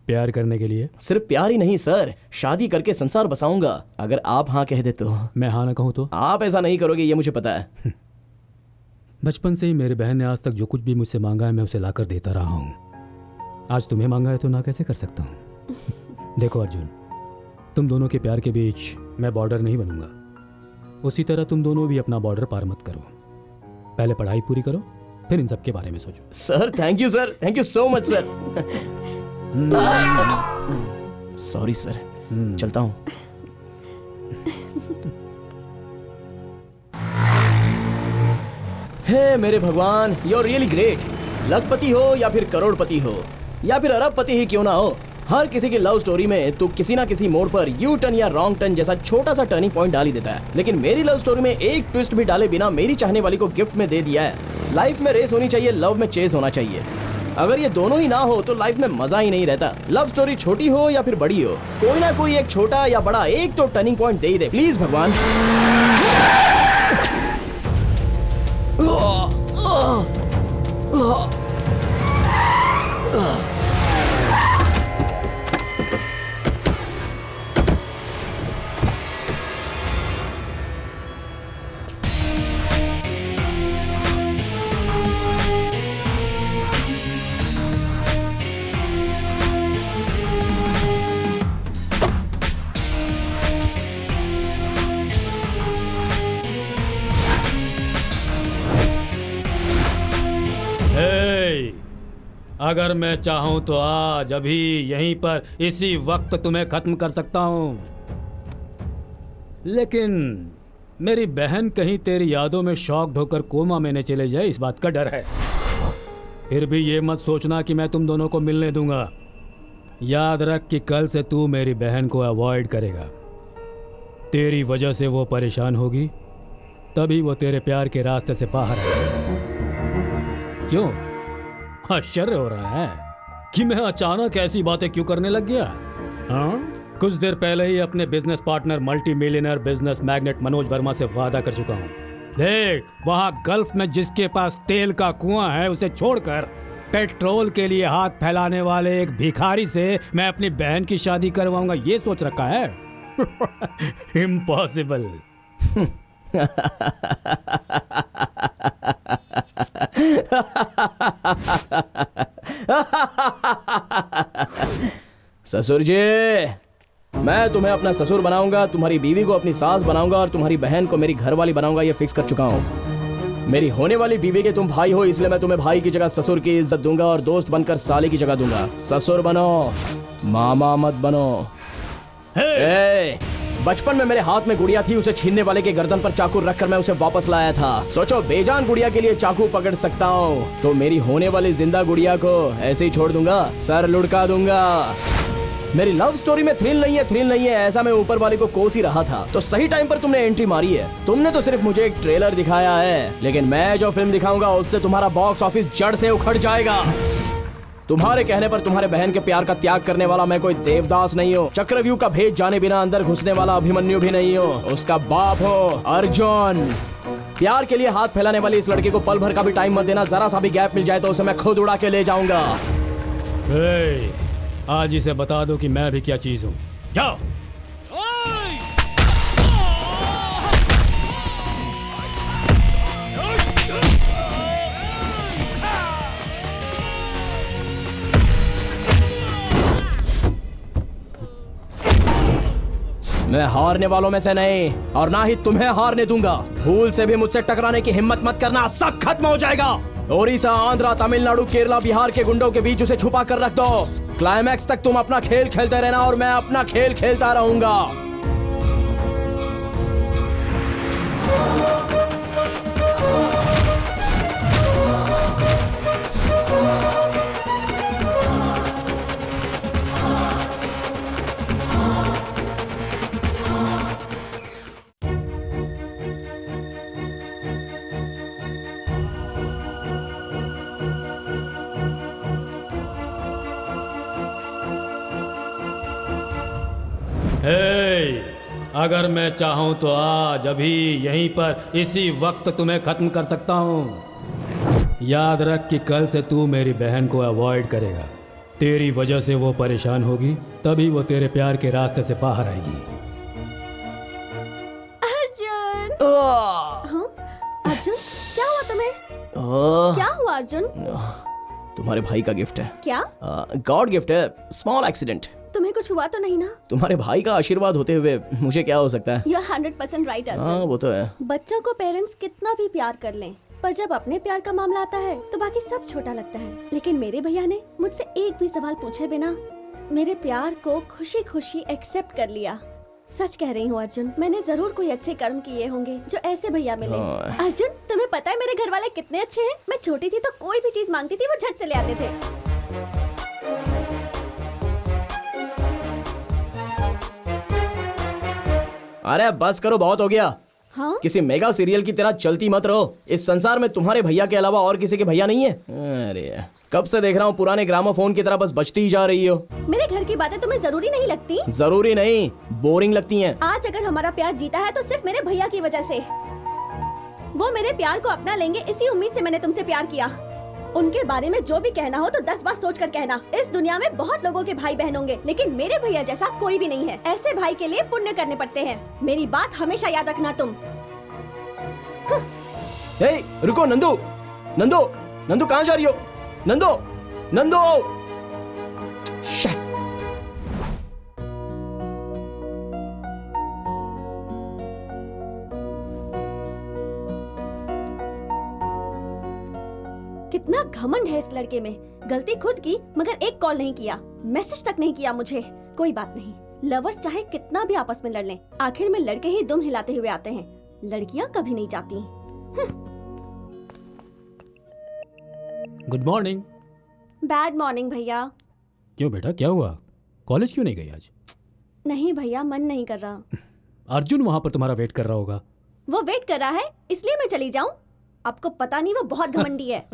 प्यार करने के लिए? सिर्फ प्यार ही नहीं सर, शादी करके संसार बसाऊंगा अगर आप हाँ कह दे तो। मैं हाँ ना कहूँ तो? आप ऐसा नहीं करोगे ये मुझे पता है। बचपन से ही मेरी बहन ने आज तक जो कुछ भी मुझसे मांगा है मैं उसे लाकर देता रहा हूँ। आज तुम्हें मांगा है तो ना कैसे कर सकता हूँ? देखो अर्जुन, तुम दोनों के प्यार के बीच मैं बॉर्डर नहीं बनूंगा। उसी तरह तुम दोनों भी अपना बॉर्डर पार मत करो। पहले पढ़ाई पूरी करो, फिर इन सब के बारे में सोचो। Sir thank you sir, thank you so much sir. Sorry sir, चलता हूँ। हे मेरे भगवान, यू आर रियली ग्रेट। लखपति हो या फिर करोड़पति हो या फिर अरबपति ही क्यों ना हो, हर किसी की लव स्टोरी में तू किसी ना किसी मोड़ पर यू टर्न या रॉन्ग टर्न जैसा छोटा सा टर्निंग पॉइंट डाल ही देता है। लेकिन मेरी लव स्टोरी में एक ट्विस्ट भी डाले बिना मेरी चाहने वाली को गिफ्ट में दे दिया है। लाइफ में रेस होनी चाहिए, लव में चेस होना चाहिए। अगर ये दोनों ही ना हो तो लाइफ में मजा ही नहीं रहता। लव स्टोरी छोटी हो या फिर बड़ी हो, कोई ना कोई एक छोटा या बड़ा एक तो turning point they he they please भगवान। अगर मैं चाहूं तो आज अभी यहीं पर इसी वक्त तुम्हें खत्म कर सकता हूं, लेकिन मेरी बहन कहीं तेरी यादों में शॉक्ड होकर कोमा में न चले जाए इस बात का डर है। फिर भी ये मत सोचना कि मैं तुम दोनों को मिलने दूंगा। याद रख कि कल से तू मेरी बहन को अवॉइड करेगा। तेरी वजह से वो परेशान होगी, तभी वो तेरे प्यार के रास्ते से बाहर आएगी। क्यों आश्चर्य हो रहा है कि मैं अचानक ऐसी बातें क्यों करने लग गया? हाँ, कुछ देर पहले ही अपने business partner multi millionaire business magnet Manoj Verma से वादा कर चुका हूँ। देख, वहाँ गल्फ में जिसके पास तेल का कुआं है उसे छोड़कर पेट्रोल के लिए हाथ फैलाने वाले एक भिखारी से मैं अपनी बहन की शादी करवाऊंगा, ये सोच रखा है? इम्पॉसिबल। ससुर जी, मैं तुम्हें अपना ससुर बनाऊंगा, तुम्हारी बीवी को अपनी सास बनाऊंगा और तुम्हारी बहन को मेरी घरवाली बनाऊंगा, ये फिक्स कर चुका हूँ। मेरी होने वाली बीवी के तुम भाई हो, इसलिए मैं तुम्हें भाई की जगह ससुर की इज्जत दूंगा और दोस्त बनकर साले की जगह दूंगा। ससुर बनो, मामा मत बनो। बचपन में मेरे हाथ में गुड़िया थी, उसे छीनने वाले के गर्दन पर चाकू रखकर मैं उसे वापस लाया था। सोचो, बेजान गुड़िया के लिए चाकू पकड़ सकता हूँ तो मेरी होने वाली जिंदा गुड़िया को ऐसे ही छोड़ दूंगा, सर लुढ़का दूंगा। मेरी लव स्टोरी में थ्रिल नहीं है, ऐसा मैं ऊपर वाले को कोस ही रहा था। तो सही टाइम पर तुमने एंट्री मारी है। तुमने तो सिर्फ मुझे एक ट्रेलर दिखाया है, लेकिन मैं जो फिल्म दिखाऊंगा उससे तुम्हारा बॉक्स ऑफिस जड़ से उखड़ जाएगा। तुम्हारे कहने पर तुम्हारे बहन के प्यार का त्याग करने वाला मैं कोई देवदास नहीं हूँ, चक्रव्यूह का भेद जाने बिना अंदर घुसने वाला अभिमन्यु भी नहीं हूँ, उसका बाप हो अर्जुन। प्यार के लिए हाथ फैलाने वाली इस लड़की को पल भर का भी टाइम मत देना, जरा सा भी गैप मिल जाए तो उसे मैं खुद उड़ा के ले जाऊंगा। आज इसे बता दो कि मैं भी क्या चीज हूँ। जाओ। मैं हारने वालों में से नहीं और ना ही तुम्हें हारने दूंगा। भूल से भी मुझसे टकराने की हिम्मत मत करना, सब खत्म हो जाएगा। ओडिशा, आंध्रा, तमिलनाडु, केरला, बिहार के गुंडों के बीच उसे छुपा कर रख दो। क्लाइमैक्स तक तुम अपना खेल खेलते रहना और मैं अपना खेल खेलता रहूंगा। अगर मैं चाहूं तो आज अभी यहीं पर इसी वक्त तुम्हें खत्म कर सकता हूं। याद रख कि कल से तू मेरी बहन को अवॉइड करेगा। तेरी वजह से वो परेशान होगी, तभी वो तेरे प्यार के रास्ते से बाहर आएगी। अर्जुन, हाँ? अर्जुन, क्या हुआ तुम्हें? क्या हुआ अर्जुन? तुम्हारे भाई का गिफ्ट है। क्या? गॉड गिफ्ट है, स्मॉल एक्सीडेंट। तुम्हें कुछ हुआ तो नहीं ना? तुम्हारे भाई का आशीर्वाद होते हुए मुझे क्या हो सकता है? You're 100% right, Arjun. हाँ, वो तो है। बच्चों को पेरेंट्स कितना भी प्यार कर लें, पर जब अपने प्यार का मामला आता है तो बाकी सब छोटा लगता है। लेकिन मेरे भैया ने मुझसे एक भी सवाल पूछे बिना मेरे प्यार को खुशी खुशी एक्सेप्ट कर लिया। सच कह रही हूँ अर्जुन, मैंने जरूर कोई अच्छे कर्म किए होंगे जो ऐसे भैया मिले। अर्जुन, तुम्हें पता है मेरे घर वाले कितने अच्छे हैं? मैं छोटी थी तो कोई भी चीज मांगती थी वो झट से ले आते थे। अरे बस करो, बहुत हो गया। हाँ? किसी मेगा सीरियल की तरह चलती मत रहो। इस संसार में तुम्हारे भैया के अलावा और किसी के भैया नहीं है। अरे कब से देख रहा हूँ पुराने ग्रामोफोन की तरह बस बजती ही जा रही हो। मेरे घर की बातें तुम्हें जरूरी नहीं लगती? जरूरी नहीं, बोरिंग लगती हैं। आज अगर हमारा प्यार जीता है तो सिर्फ मेरे भैया की वजह से। वो मेरे प्यार को अपना लेंगे, इसी उम्मीद से मैंने तुमसे प्यार किया। उनके बारे में जो भी कहना हो तो 10 बार सोच कर कहना। इस दुनिया में बहुत लोगों के भाई बहन होंगे, लेकिन मेरे भैया जैसा कोई भी नहीं है। ऐसे भाई के लिए पुण्य करने पड़ते हैं। मेरी बात हमेशा याद रखना तुम। हे, रुको नंदू, नंदू, नंदू कहाँ जा रही हो? नंदू, नंदू। कितना घमंड है इस लड़के में। गलती खुद की, मगर एक कॉल नहीं किया, मैसेज तक नहीं किया मुझे। कोई बात नहीं, लवर्स चाहे कितना भी आपस में लड़ लें, आखिर में लड़के ही दुम हिलाते हुए आते हैं, लड़कियां कभी नहीं जाती। Good morning. बैड मॉर्निंग भैया। क्यों बेटा, क्या हुआ? कॉलेज क्यों नहीं गई आज? नहीं भैया, मन नहीं कर रहा। अर्जुन वहां पर तुम्हारा वेट कर रहा होगा। वो वेट कर रहा है इसलिए मैं चली जाऊं? आपको पता नहीं वो बहुत घमंडी है।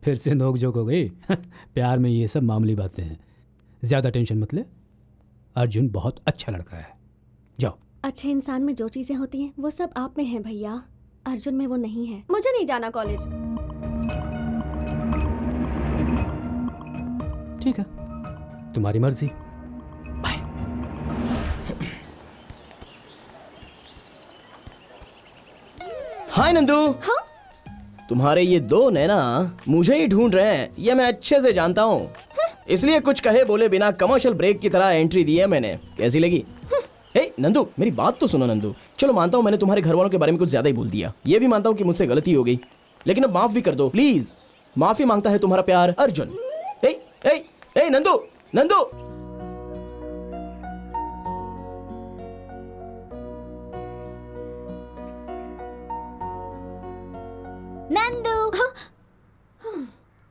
फिर से नोकझोंक हो गई। प्यार में ये सब मामूली बातें हैं, ज्यादा टेंशन मत ले। अर्जुन बहुत अच्छा लड़का है, जाओ। अच्छे इंसान में जो चीजें होती हैं वो सब आप में हैं भैया, अर्जुन में वो नहीं है। मुझे नहीं जाना कॉलेज। ठीक है, तुम्हारी मर्जी। हाय नंदू। हाँ? तुम्हारे ये दो नैना मुझे ही ढूंढ रहे हैं, ये मैं अच्छे से जानता हूँ। इसलिए कुछ कहे बोले बिना कमर्शियल ब्रेक की तरह एंट्री दी है मैंने। कैसी लगी? हे नंदू, मेरी बात तो सुनो नंदू। चलो मानता हूँ मैंने तुम्हारे घर वालों के बारे में कुछ ज्यादा ही बोल दिया, ये भी मानता हूँ कि मुझसे गलती हो गई, लेकिन अब माफ भी कर दो प्लीज। माफी मांगता है तुम्हारा प्यार अर्जुन। हे हे हे नंदू, नंदू। नंदू।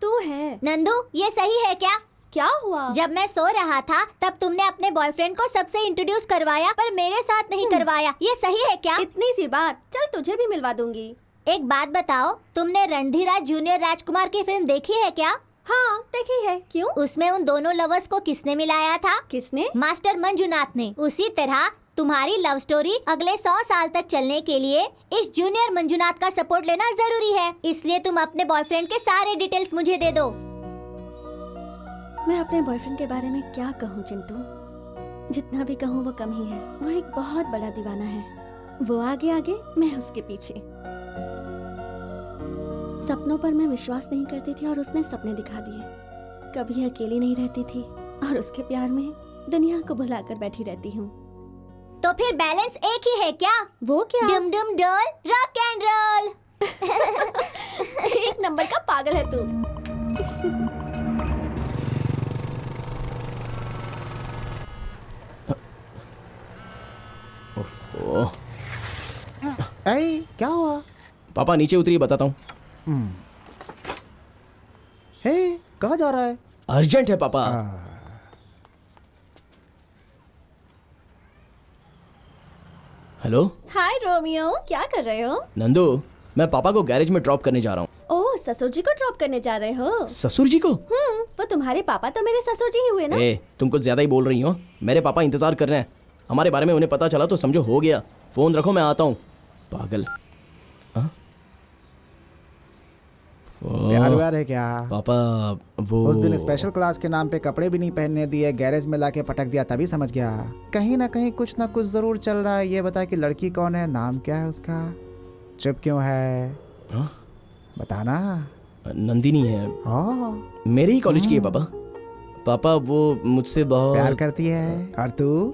तू है? नंदू, ये सही है क्या? क्या हुआ? जब मैं सो रहा था तब तुमने अपने बॉयफ्रेंड को सबसे इंट्रोड्यूस करवाया, पर मेरे साथ नहीं करवाया। ये सही है क्या? इतनी सी बात, चल तुझे भी मिलवा दूंगी। एक बात बताओ, तुमने रणधीराज जूनियर राजकुमार की फिल्म देखी है क्या? हाँ देखी है। क्यों? उसमें उन दोनों लवर्स को किसने मिलाया था? किसने? मास्टर मंजुनाथ ने। उसी तरह तुम्हारी लव स्टोरी अगले 100 साल तक चलने के लिए इस जूनियर मंजुनाथ का सपोर्ट लेना जरूरी है। इसलिए तुम अपने बॉयफ्रेंड के सारे डिटेल्स मुझे दे दो। मैं अपने बॉयफ्रेंड के बारे में क्या कहूँ चिंटू, जितना भी कहूँ वो कम ही है। वो एक बहुत बड़ा दीवाना है, वो आगे आगे, मैं उसके पीछे। सपनों पर मैं विश्वास नहीं करती थी और उसने सपने दिखा दिए। कभी अकेली नहीं रहती थी और उसके प्यार में दुनिया को भुलाकर बैठी रहती हूँ। तो फिर बैलेंस एक ही है क्या? वो क्या? डुम डुम डोल रॉक एंड रोल। एक नंबर का पागल है तू। क्या हुआ? पापा नीचे उतरिए, बताता हूँ। हे, कहाँ जा रहा है? अर्जेंट है पापा। हेलो। हाय रोमियो, क्या कर रहे हो? नंदू, मैं पापा को गैरेज में ड्रॉप करने जा रहा हूँ। ओह, ससुर जी को ड्रॉप करने जा रहे हो? ससुर जी को? वो तुम्हारे पापा तो मेरे ससुर जी ही हुए ना। तुम कुछ ज्यादा ही बोल रही हो। मेरे पापा इंतजार कर रहे हैं, हमारे बारे में उन्हें पता चला तो समझो हो गया। फोन रखो, मैं आता हूँ। पागल। प्यार व्यार है क्या? पापा वो उस दिन स्पेशल क्लास के नाम पे कपड़े भी नहीं पहनने दिए, गैरेज में लाके पटक दिया, तभी समझ गया कहीं ना कहीं कुछ ना कुछ जरूर चल रहा है। ये बता कि लड़की कौन है, नाम क्या है उसका, चुप क्यों है? बताना। नंदिनी है, मेरे ही कॉलेज की है पापा। पापा वो मुझसे बहुत प्यार करती है। और तू?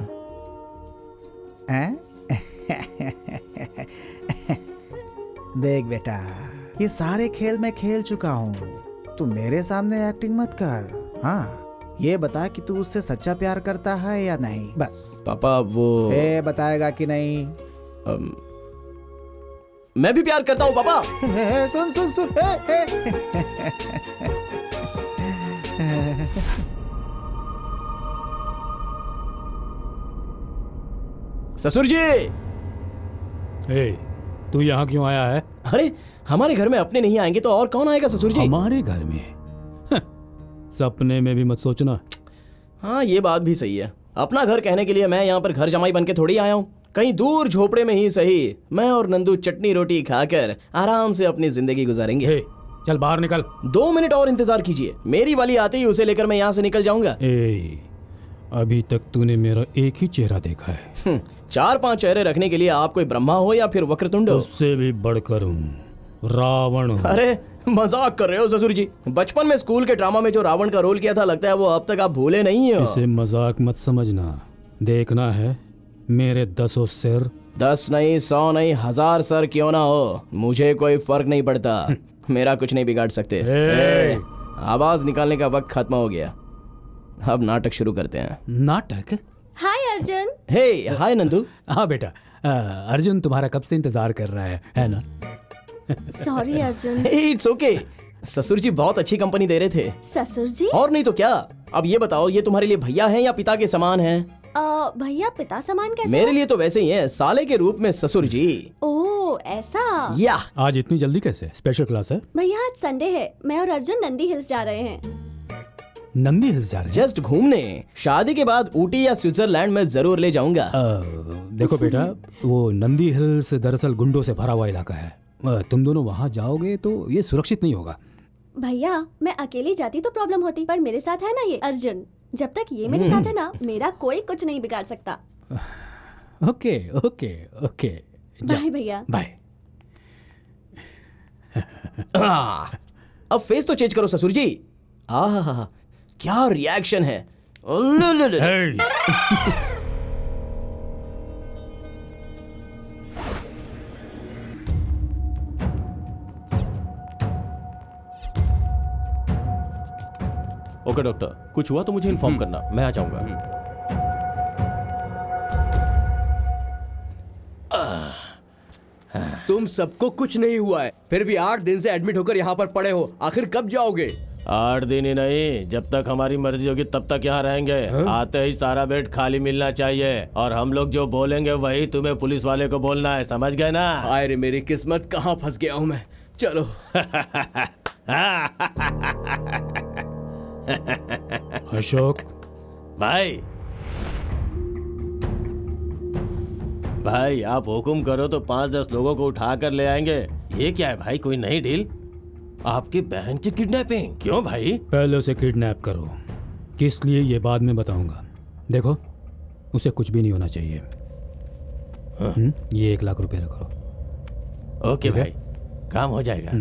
देख बेटा, ये सारे खेल मैं खेल चुका हूँ, तू मेरे सामने एक्टिंग मत कर। हाँ, ये बता कि तू उससे सच्चा प्यार करता है या नहीं, बस। पापा वो बताएगा कि नहीं? मैं भी प्यार करता हूँ पापा। सुन सुन सुन। ससुर जी। तू यहाँ क्यों आया है? अरे हमारे घर में अपने नहीं आएंगे तो और कौन आएगा ससुर जी? हमारे घर में? सपने में भी मत सोचना। हाँ ये बात भी सही है। अपना घर कहने के लिए मैं यहाँ पर घर जमाई बन के थोड़ी आया हूँ। कहीं दूर झोपड़े में ही सही, मैं और नंदू चटनी रोटी खाकर आराम से अपनी जिंदगी गुजारेंगे। चल बाहर निकल। 2 मिनट और इंतजार कीजिए, मेरी वाली आते ही उसे लेकर मैं यहाँ से निकल जाऊंगा। अभी तक तूने मेरा एक ही चेहरा देखा है। 4-5 चेहरे रखने के लिए आप कोई ब्रह्मा हो या फिर वक्रतुंड हो? उससे भी बढ़कर हूँ, रावण हूँ। अरे मजाक कर रहे हो ससुर जी? बचपन में स्कूल के ड्रामा में जो रावण का रोल किया था, लगता है वो अब तक आप भूले नहीं हो। इसे मजाक मत समझना। देखना है मेरे 10 सिर। 10 नहीं, 100 नहीं, 1000 सर क्यों ना हो, मुझे कोई फर्क नहीं पड़ता। मेरा कुछ नहीं बिगाड़ सकते। आवाज निकालने का वक्त खत्म हो गया, अब नाटक शुरू करते हैं। नाटक? हाय अर्जुन। हे हाय नंदू। हाँ बेटा, अर्जुन तुम्हारा कब से इंतजार कर रहा है ना? सॉरी अर्जुन। It's okay. ससुर जी बहुत अच्छी कंपनी दे रहे थे। ससुर जी? और नहीं तो क्या। अब ये बताओ, ये तुम्हारे लिए भैया हैं या पिता के समान हैं? भैया पिता समान कैसे? मेरे लिए तो वैसे ही हैं, साले के रूप में ससुर जी। ओह ऐसा। या आज इतनी जल्दी कैसे? स्पेशल क्लास है? भैया आज संडे है, मैं और अर्जुन नंदी हिल्स जा रहे हैं। नंदी हिल्स जा रहे हैं? जस्ट घूमने। शादी के बाद ऊटी या स्विट्जरलैंड में जरूर ले जाऊंगा। देखो बेटा, वो नंदी हिल्स दरअसल गुंडों से भरा हुआ इलाका है। तुम दोनों वहाँ जाओगे तो ये सुरक्षित नहीं होगा। भैया मैं अकेली जाती तो प्रॉब्लम होती, पर मेरे साथ है ना ये अर्जुन, जब तक ये मेरे साथ है ना मेरा कोई कुछ नहीं बिगाड़ सकता। ओके ओके ओके, बाय भैया। बाय। अब फेस तो चेंज करो ससुर जी। आहा, क्या रिएक्शन है। ओके डॉक्टर, कुछ हुआ तो मुझे इन्फॉर्म करना, मैं आ जाऊंगा। तुम सबको कुछ नहीं हुआ है, फिर भी 8 दिन से एडमिट होकर यहाँ पर पड़े हो, आखिर कब जाओगे? 8 दिन ही नहीं, जब तक हमारी मर्जी होगी तब तक यहाँ रहेंगे। आते ही सारा बेड खाली मिलना चाहिए, और हम लोग जो बोलेंगे वही तुम्हें पुलिस वाले को बोलना है, समझ गए ना? हाय रे मेरी किस्मत, कहाँ फंस गया हूँ मैं। चलो। अशोक भाई आप हुक्म करो तो 5-10 लोगों को उठा कर ले आएंगे। ये क्या है भाई, कोई नई डील? आपकी बहन की किडनैपिंग? क्यों भाई? पहले उसे किडनैप करो, किस लिए ये बाद में बताऊंगा। देखो उसे कुछ भी नहीं होना चाहिए। ये 1 लाख रुपए रखो। ओके भाई, काम हो जाएगा।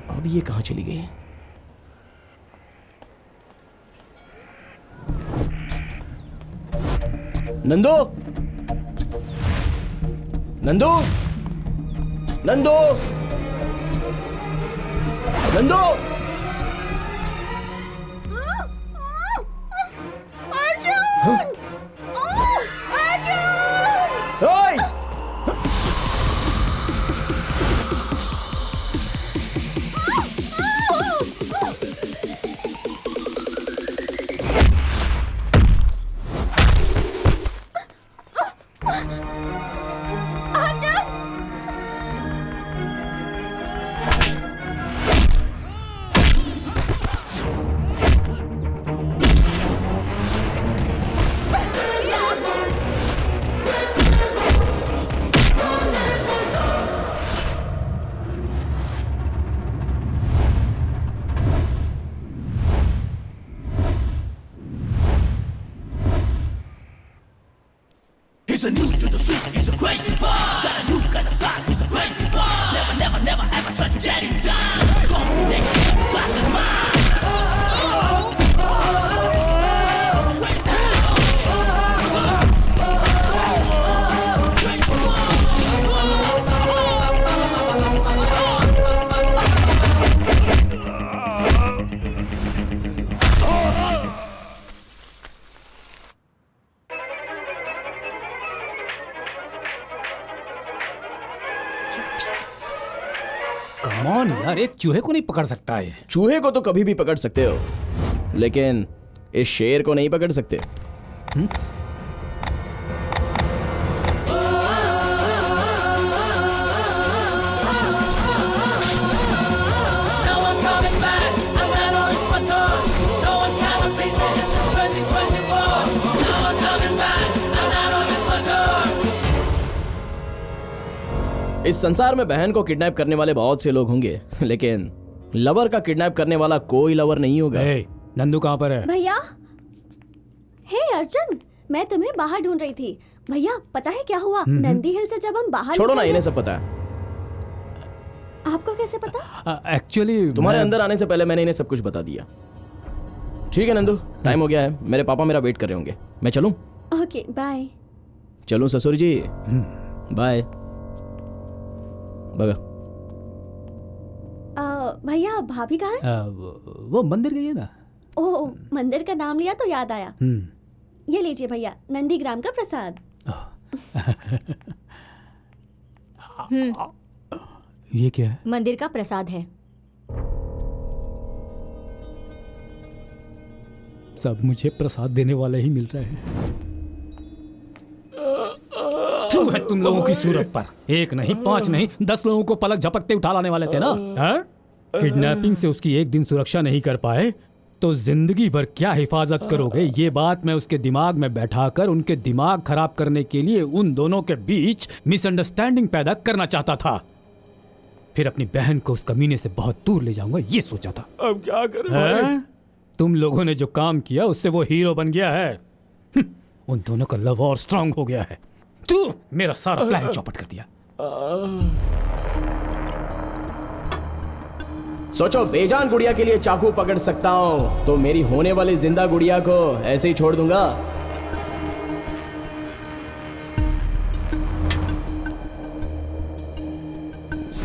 अब ये कहाँ चली गई? नंदू, नंदू, नंदू, नंदू। अर्जुन! ओए! He's a new to the street, he's a crazy boy. Got a new kind of style, he's a crazy boy. Never, never, never ever try to let him down. Go next year, class of mine. Come on यार, एक चूहे को नहीं पकड़ सकता है। चूहे को तो कभी भी पकड़ सकते हो, लेकिन इस शेर को नहीं पकड़ सकते। इस संसार में बहन को किडनैप करने वाले बहुत से लोग होंगे, लेकिन लवर का किडनैप करने वाला कोई लवर नहीं होगा। नंदू कहाँ पर है? भैया, हे अर्जुन, मैं तुम्हें बाहर ढूंढ रही थी। भैया पता है क्या हुआ? नंदी हिल से जब हम बाहर छोड़ो ना, इन्हें सब पता है। आपको कैसे पता? एक्चुअली तुम्हारे अंदर आने से पहले मैंने इन्हें सब कुछ बता दिया। ठीक है नंदू, टाइम हो गया है, मेरे पापा मेरा वेट कर रहे होंगे, मैं चलूं? Okay bye. चलूं ससुर जी? बाय। बगा। भैया भाभी कहाँ है? वो मंदिर गई है ना। ओह, मंदिर का नाम लिया तो याद आया। ये लीजिए भैया, नंदी ग्राम का प्रसाद। ये क्या है? मंदिर का प्रसाद है। सब मुझे प्रसाद देने वाले ही मिल रहे हैं। थू है तुम लोगों की सूरत पर। एक नहीं, 5 नहीं, 10 लोगों को पलक झपकते उठा लाने वाले थे ना। किडनैपिंग से उसकी एक दिन सुरक्षा नहीं कर पाए तो जिंदगी भर क्या हिफाजत करोगे? ये बात मैं उसके दिमाग में बैठाकर उनके दिमाग खराब करने के लिए उन दोनों के बीच मिसअंडरस्टैंडिंग पैदा करना चाहता था। फिर अपनी बहन को उस कमीने से बहुत दूर ले जाऊंगा, ये सोचा था। अब क्या करें? तुम लोगों ने जो काम किया उससे वो हीरो बन गया है। उन दोनों का लव और स्ट्रांग हो गया है। तू मेरा सारा प्लान चौपट कर दिया। सोचो बेजान गुड़िया के लिए चाकू पकड़ सकता हूँ तो मेरी होने वाली जिंदा गुड़िया को ऐसे ही छोड़ दूंगा?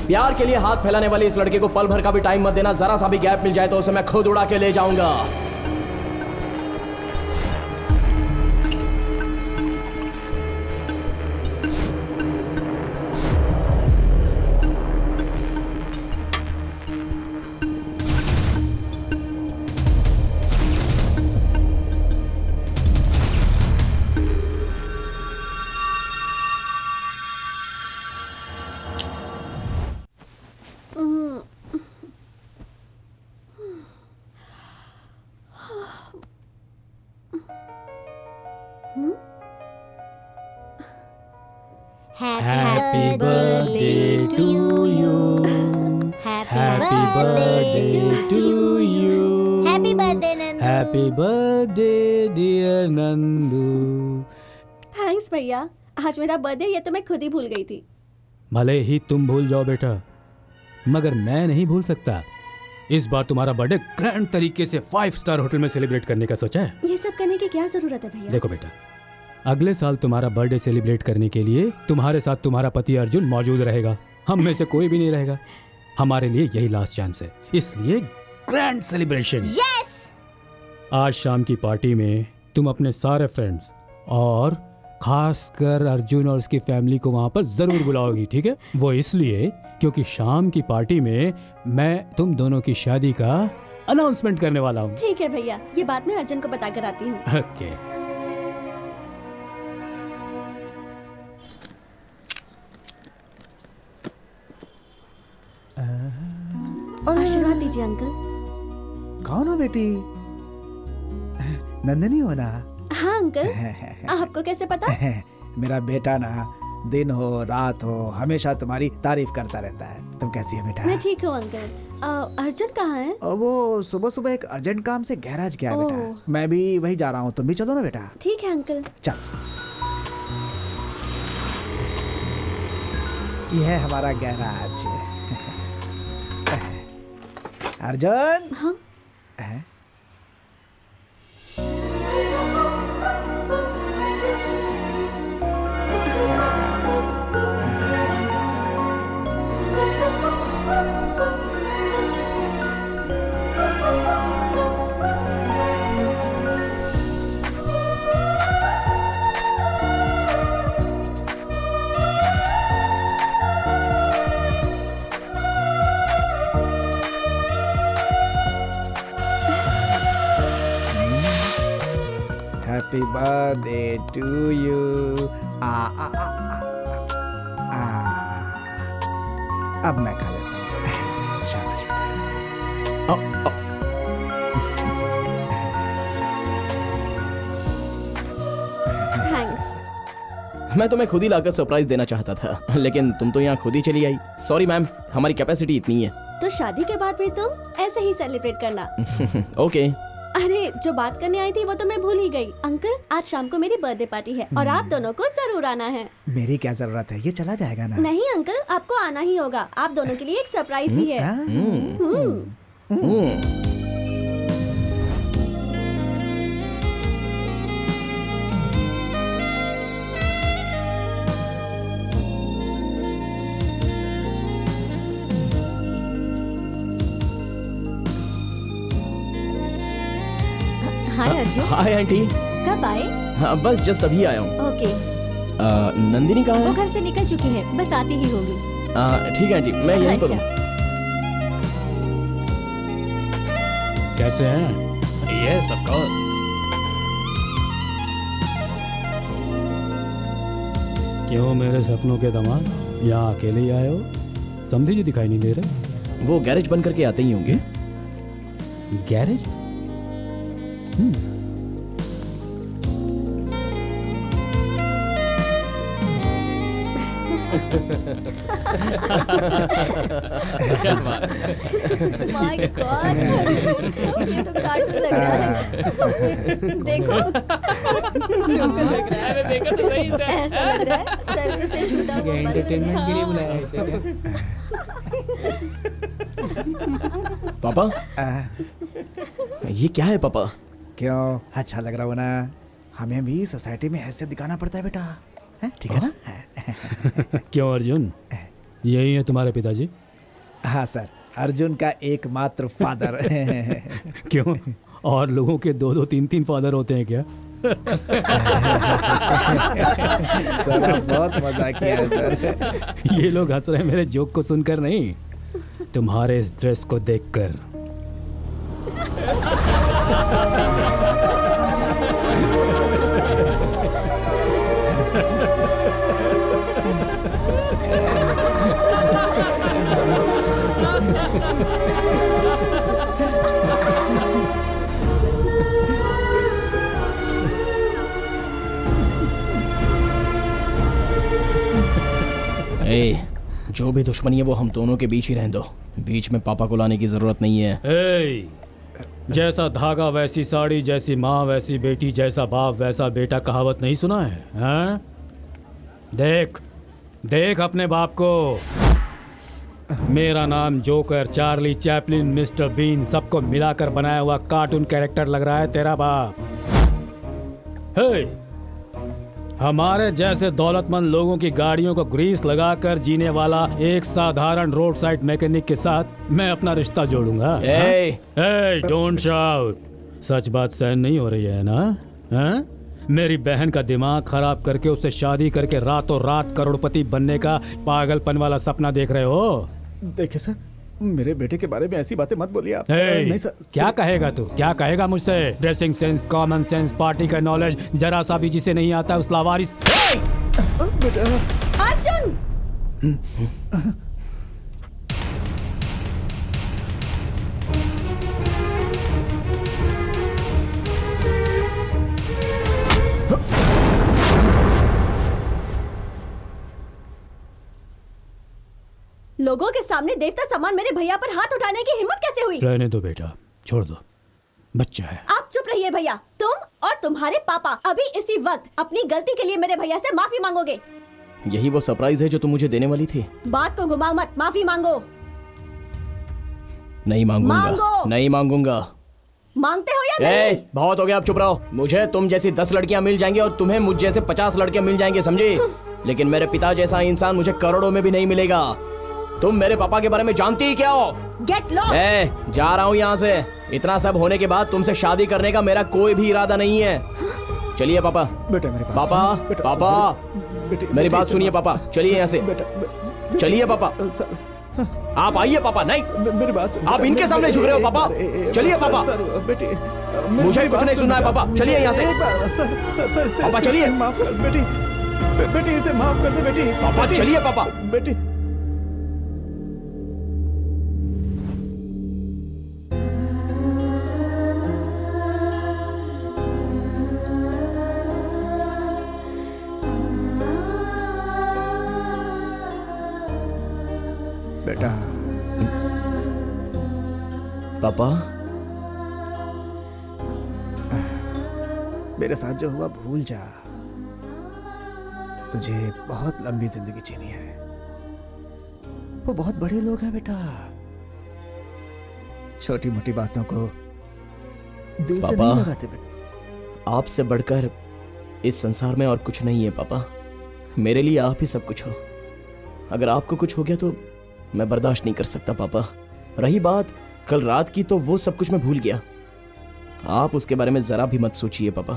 प्यार के लिए हाथ फैलाने वाले इस लड़के को पल भर का भी टाइम मत देना। जरा सा भी गैप मिल जाए तो उसे मैं खुद उड़ा के ले जाऊंगा। Happy birthday to you. Happy birthday to you. Happy birthday, Nandu. Happy birthday dear Nandu. Thanks भैया, आज मेरा बर्थडे ये तो मैं खुद ही भूल गई थी। भले ही तुम भूल जाओ बेटा, मगर मैं नहीं भूल सकता। इस बार तुम्हारा बर्थडे ग्रैंड तरीके से 5 स्टार होटल में सेलिब्रेट करने का सोचा है। ये सब करने की क्या जरूरत है भैया? देखो बेटा, अगले साल तुम्हारा बर्थडे सेलिब्रेट करने के लिए तुम्हारे साथ तुम्हारा पति अर्जुन मौजूद रहेगा। हम में से कोई भी नहीं रहेगा। हमारे लिए यही लास्ट चांस है, इसलिए ग्रैंड सेलिब्रेशन। यस! आज शाम की पार्टी में तुम अपने सारे फ्रेंड्स और खासकर अर्जुन और उसकी फैमिली को वहां पर जरूर बुलाओगी, ठीक है? वो इसलिए क्योंकि शाम की पार्टी में मैं तुम दोनों की शादी का अनाउंसमेंट करने वाला हूँ। ठीक है भैया, ये बात मैं अर्जुन को बता कर आती हूँ। ओके। आशीर्वाद दीजिए अंकल। कौन हो बेटी? नंदनी हो ना? हाँ अंकल। आपको कैसे पता? मेरा बेटा ना दिन हो रात हो हमेशा तुम्हारी तारीफ करता रहता है। तुम कैसी हो बेटा? मैं ठीक हूँ अंकल। अर्जुन कहाँ है? वो सुबह सुबह एक अर्जेंट काम से गैराज गया है बेटा। मैं भी वही जा रहा हूँ, तुम भी चलो ना बेटा। ठीक है अंकल। चल। यह है हमारा गैराज। अर्जुन। हाँ? Happy birthday to you. अब मैं खा लेता हूँ। शाबाश बेटा। थैंक्स। मैं तुम्हें खुद ही लाकर सरप्राइज देना चाहता था, लेकिन तुम तो यहाँ खुद ही चली आई। सॉरी मैम, हमारी कैपेसिटी इतनी है। तो शादी के बाद भी तुम ऐसे ही सेलिब्रेट करना। ओके। अरे जो बात करने आई थी वो तो मैं भूल ही गई। अंकल, आज शाम को मेरी बर्थडे पार्टी है और आप दोनों को जरूर आना है। मेरी क्या जरूरत है, ये चला जाएगा ना? नहीं अंकल, आपको आना ही होगा। आप दोनों के लिए एक सरप्राइज भी है। हाय अर्जुन। Hi aunty. कब आए? हाँ, बस जस्ट अभी आया हूँ। ओके। नंदिनी कहाँ वो है? घर से निकल चुकी है, बस आती ही होगी। ठीक है आंटी, मैं यहीं पर हूँ। कैसे हैं? Yes of course. क्यों मेरे सपनों के दामाद, यहाँ अकेले ही आए हो? समझी जी दिखाई नहीं दे रहे। वो गैरेज बंद करके आते ही होंगे। गैरेज? क्या बात है। My God! ये तो कार्टून लग रहा है। देखो, जोकर लग रहा है। अरे देखो तो सही से। ऐसा लग रहा है सर्कस से छूटा हुआ बंदर। एंटरटेनमेंट के लिए बुलाया है इसे क्या? पापा, ये क्या है पापा? क्यों अच्छा लग रहा हो ना? हमें भी सोसाइटी में हैसियत दिखाना पड़ता है बेटा, हैं? ठीक है ना? क्यों अर्जुन, यही है तुम्हारे पिताजी? हाँ सर, अर्जुन का एकमात्र फादर। क्यों, और लोगों के 2-2, 3-3 फादर होते हैं क्या? सर आप बहुत मजा किया है सर। ये लोग हंस रहे हैं मेरे जोक को सुनकर नहीं, तुम्हारे इस ड्रेस को देखकर। जो भी दुश्मनी है वो हम दोनों के बीच ही रहने दो, बीच में पापा को लाने की जरूरत नहीं है। जैसा धागा वैसी साड़ी, जैसी माँ वैसी बेटी, जैसा बाप वैसा बेटा, कहावत नहीं सुना है? हैं? देख देख अपने बाप को। Mera Naam Joker, Charlie Chaplin, mister Bean, सबको मिलाकर बनाया हुआ कार्टून कैरेक्टर लग रहा है तेरा बाप। हमारे जैसे दौलतमंद लोगों की गाड़ियों को ग्रीस लगाकर जीने वाला एक साधारण रोड साइड मैकेनिक के साथ मैं अपना रिश्ता जोड़ूंगा। Don't shout. सच बात सहन नहीं हो रही है ना? हैं? मेरी बहन का दिमाग खराब करके उससे शादी करके रातों रात करोड़पति बनने का पागलपन वाला सपना देख रहे हो? देखिए सर, मेरे बेटे के बारे में ऐसी बातें मत बोलिए आप। नहीं सर, क्या कहेगा तू? क्या कहेगा मुझसे? Dressing sense, common sense, party का नॉलेज जरा सा भी जिसे नहीं आता उस लावारिस। अर्जुन! लोगों के सामने देवता समान मेरे भैया पर हाथ उठाने की हिम्मत कैसे हुई? रहने दो बेटा, छोड़ दो, बच्चा है। आप चुप रहिए भैया। तुम और तुम्हारे पापा अभी इसी वक्त अपनी गलती के लिए मेरे भैया से माफी मांगोगे। यही वो सरप्राइज है जो तुम मुझे देने वाली थी? बात को घुमाओ मत, माफी मांगो। नहीं मांगूंगा। मांगो। नहीं मांगूंगा। मांगते हो या नहीं? बहुत हो गया, अब चुप रहो। मुझे तुम जैसी 10 लड़कियां मिल जाएंगी और तुम्हें मुझ जैसे 50 लड़के मिल जाएंगे, समझे? लेकिन मेरे पिता जैसा इंसान मुझे करोड़ों में भी नहीं मिलेगा। तुम मेरे पापा के बारे में जानती ही क्या हो? Get lost. जा रहा हूँ यहाँ से। इतना सब होने के बाद तुमसे शादी करने का मेरा कोई भी इरादा नहीं है। चलिए पापा। बेटा मेरे पास। पापा, पापा, मेरी बात सुनिए पापा। चलिए यहाँ से। चलिए पापा। आप आइए पापा। नहीं, मेरी बात सुनिए। आप इनके सामने झुक रहे हो पापा। चलिए पापा। मुझे कुछ नहीं सुनना है पापा। चलिए यहाँ से। पापा चलिए। माफ कर बेटी, बेटी इसे माफ कर दो बेटी। पापा चलिए पापा। बेटी बेटा। पापा, मेरे साथ जो हुआ भूल जा। तुझे बहुत लंबी जिंदगी जीनी है। वो बहुत बड़े लोग हैं बेटा, छोटी मोटी बातों को दिल से नहीं लगाते बेटा। आपसे बढ़कर इस संसार में और कुछ नहीं है पापा। मेरे लिए आप ही सब कुछ हो। अगर आपको कुछ हो गया तो मैं बर्दाश्त नहीं कर सकता पापा। रही बात कल रात की, तो वो सब कुछ मैं भूल गया। आप उसके बारे में जरा भी मत सोचिए पापा।